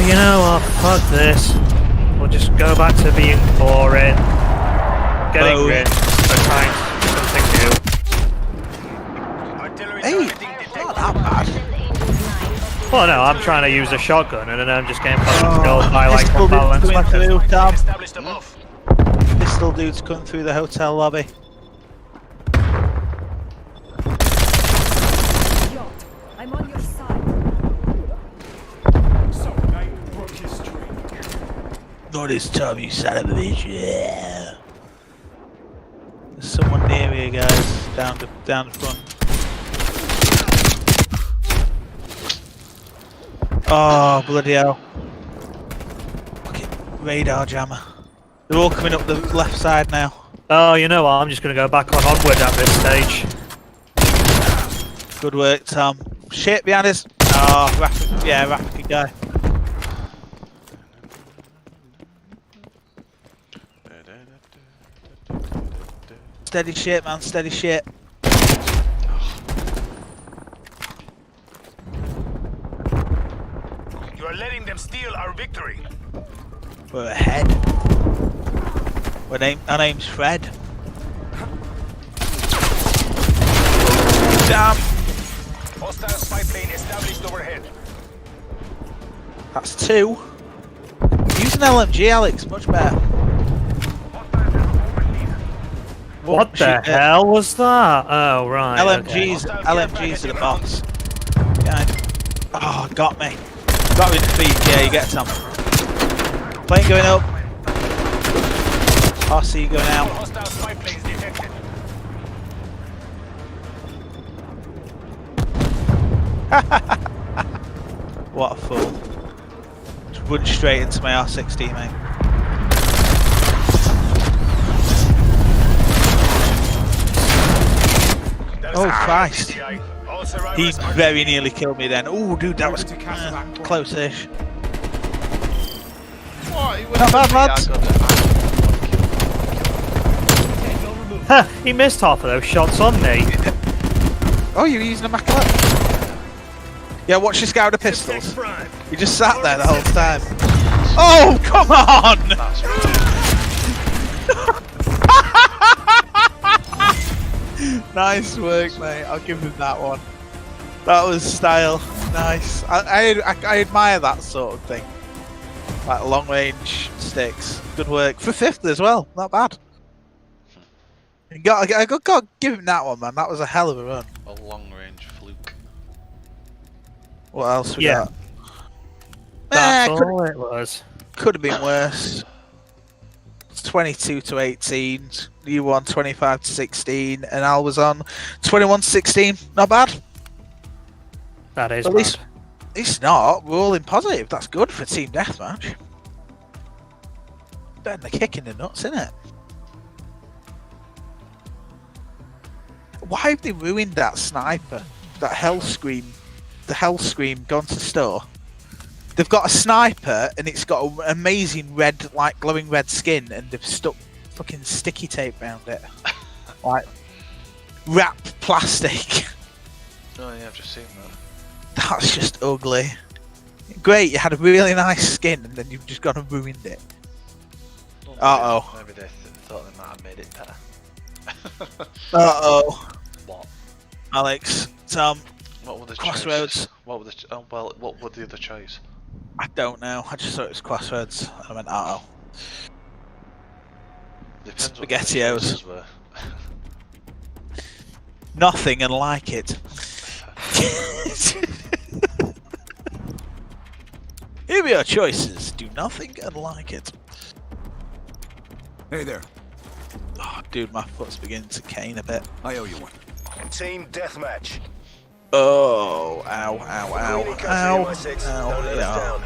You know what? Fuck this. We'll just go back to being boring. Getting rich, but trying something new. Artillery Hey, targeting not detected. that bad. Well, no, I'm trying to use a shotgun and then I'm just getting fucking killed by like Pistol one dude's balance coming weapon. through, Tom. Established above. Pistol dude's coming through the hotel lobby. Yacht, I'm on your side. Not this time, you son of a bitch. Yeah. There's someone near here, guys. Down the front. Oh, bloody hell. Fucking radar jammer. They're all coming up the left side now. Oh, you know what? I'm just going to go back on onward at this stage. Good work, Tom. Shit behind us. Oh, Raffic guy. Steady shit, man. Steady shit. You are letting them steal our victory. We're ahead. Our name's Fred. Damn. Hostile spy plane established overhead. That's 2. Use an LMG, Alex. Much better. What the hell was that? Oh, right. LMGs, okay. LMGs are the boss. Yeah. Oh, got me. Got me in the feet. Yeah, you get some. Plane going up. RC going out. Hostile spy planes detected. What a fool. Just run straight into my R16, mate. Oh, Christ. He very nearly killed me then. Oh, dude, that was close-ish. Not bad, lads. Huh, he missed half of those shots on me. Oh, you're using a Immaculate? Yeah, watch this guy with the pistols. He just sat there the whole time. Oh, come on! Nice work, mate. I'll give him that one. That was style. Nice. I admire that sort of thing. Like long range sticks. Good work. For 5th as well. Not bad. I got to give him that one, man. That was a hell of a run. A long range fluke. What else we Yeah. got? That's all it was. Could have been worse. 22 to 18. You won 25 to 16, and Al was on 21 to 16. Not bad. That is At bad. least it's not. We're all in positive. That's good for team deathmatch. Better than the kick in the nuts, isn't it? Why have they ruined that sniper? That hell scream. The hell scream gone to store. They've got a sniper and it's got an amazing red, like glowing red skin, and they've stuck fucking sticky tape around it. Like wrap plastic. Oh yeah, I've just seen that. That's just ugly. Great, you had a really nice skin and then you've just gone and ruined it. Well, maybe they thought they might have made it better. Uh-oh. What? Alex, Tom, What were the Crossroads. choices? What were the what were the other choice? I don't know. I just thought it was Crossroads. I went, uh-oh. Depends what the SpaghettiOs. choices were. Nothing and like it. Here are your choices. Do nothing and like it. Hey there. Oh, dude, my foot's beginning to cane a bit. I owe you one. Team deathmatch. Oh, ow, ow, ow, ow, ow, yeah.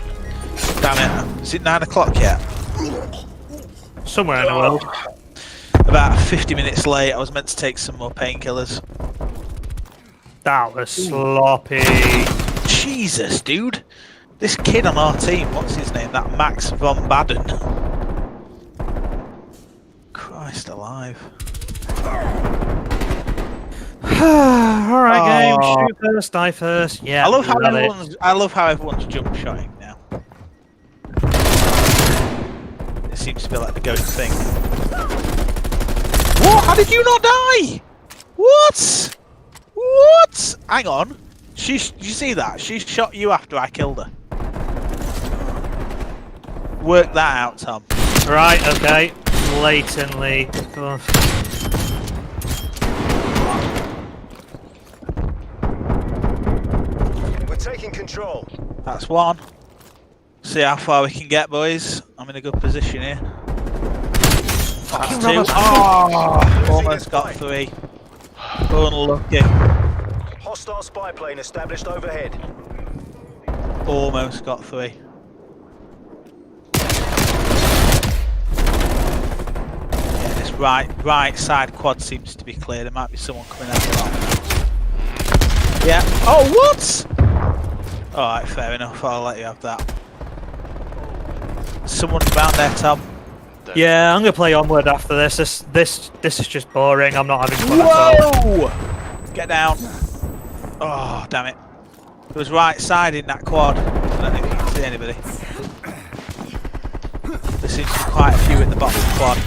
Damn it. Is it 9 o'clock yet? Somewhere in the world. About 50 minutes late. I was meant to take some more painkillers. That was sloppy. Jesus, dude. This kid on our team, what's his name? That Max von Baden. Christ alive. Alright, game. Shoot first, die first. Yeah, I love how everyone's jump shotting now. It seems to be like the going thing. What? How did you not die? What? What? Hang on. Did you see that? She shot you after I killed her. Work that out, Tom. Right, okay. Blatantly. Oh. We're taking control. That's one. See how far we can get, boys. I'm in a good position here. That's two. Oh, almost got three. Unlucky. Hostile spy plane established overhead. Almost got three. Yeah, this right side quad seems to be clear. There might be someone coming out the top. Yeah. Oh, what? Alright, fair enough. I'll let you have that. Someone round there, Tom. Yeah, I'm gonna play Onward after this. This is just boring. I'm not having fun at all. Whoa! Get down. Oh, damn it. There was right side in that quad. I don't think you can see anybody. There seems to be quite a few in the bottom quad.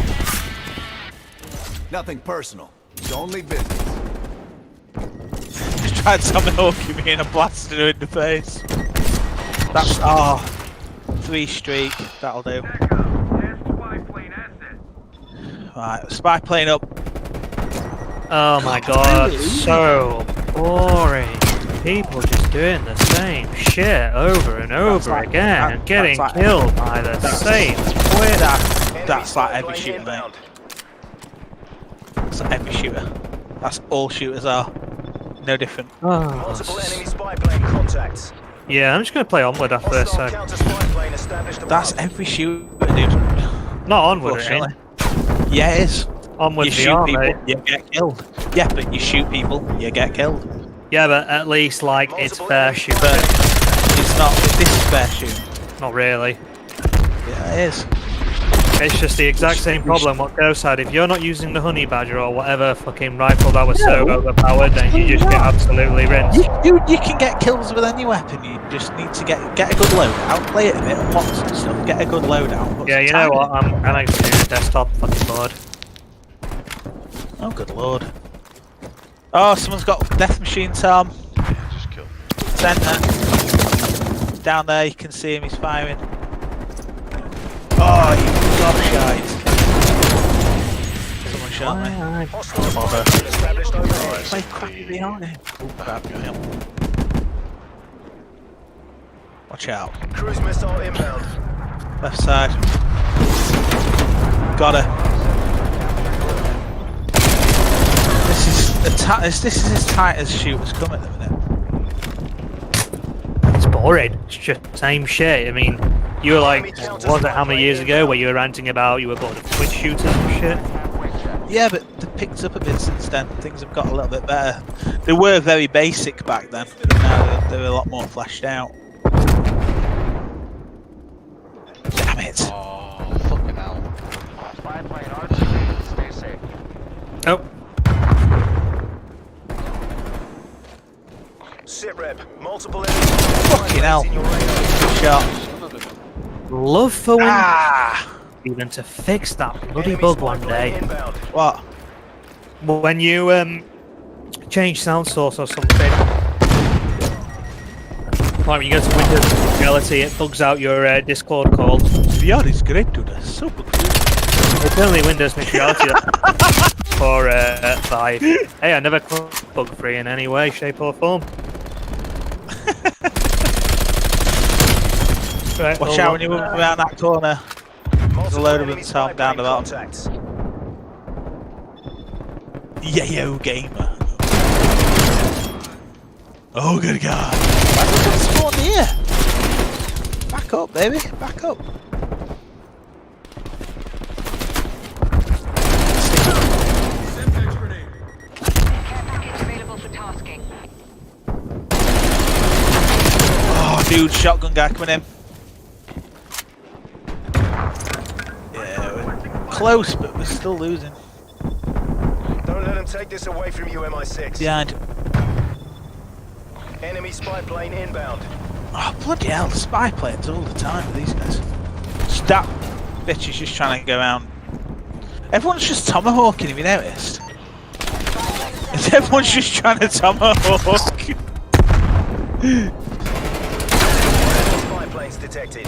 Nothing personal. It's only business. Just tried tomahawking me and I blasted her in the face. That's 3 streak. That'll do. Right, spy plane up. Oh my god, so boring. People just doing the same shit over and over again and getting killed by the same player. That's like every shooter, mate. That's like every shooter. That's all shooters are. No different. Multiple enemy spy plane contacts. Yeah, I'm just gonna play Onward after this. Hostile counter spy plane established above. That's every shooter, dude. Not Onward, really. Unfortunately. Yeah, it is. Onward You shoot VR, people, mate. you get killed. Yeah, but you shoot people, you get killed. Yeah, but at least like it's fair shoot. But it's not. This is fair shoot. Not really. Yeah, it is. It's just the exact same problem what Ghost had. If you're not using the Honey Badger or whatever fucking rifle that was so overpowered, then you just get absolutely rinsed. You can get kills with any weapon. You just need to get a good loadout, play it a bit, and watch some stuff. Get a good loadout. Yeah, you know what? I'm actually doing a desktop fucking board. Oh, good lord. Oh, someone's got death machine, Tom. Yeah, just kill. Centre. Down there, you can see him. He's firing. Oh, you gobshite. Someone shot me. Hostile spy plane established overhead. Play crappy behind him. Oh, crap, got him. Watch out. Cruise missile inbound. Left side. Got her. This is as tight as shooters come at the minute. It's boring. It's just same shit. I mean, you were like, was it how many years ago where you were ranting about you were bored of Twitch shooters and shit? Yeah, but they've picked up a bit since then. Things have got a little bit better. They were very basic back then. Now they're a lot more fleshed out. Damn it. Oh, fucking hell. Oh. Sit rep. Multiple enemy Fucking hell. Shot. Love for Windows even to fix that bloody bug one day. What? When you change sound source or something, like when you go to Windows Reality, it bugs out your Discord call. VR is great to this. So good. It's only Windows Mixed Reality for 5. Hey, I never clicked bug free in any way, shape or form. Right, Watch out when you move around that corner. There's a load of them Tom down the bottom. Yayo gamer. Oh good god. Why did that spawn here? Back up, baby. Back up. Dude, shotgun guy coming in. Yeah, we're close, but we're still losing. Don't let them take this away from you, MI6. Behind. Enemy spy plane inbound. Oh, bloody hell, spy planes all the time with these guys. That bitch is just trying to go around. Everyone's just tomahawking, have you noticed? Everyone's just trying to tomahawk. Spy planes detected.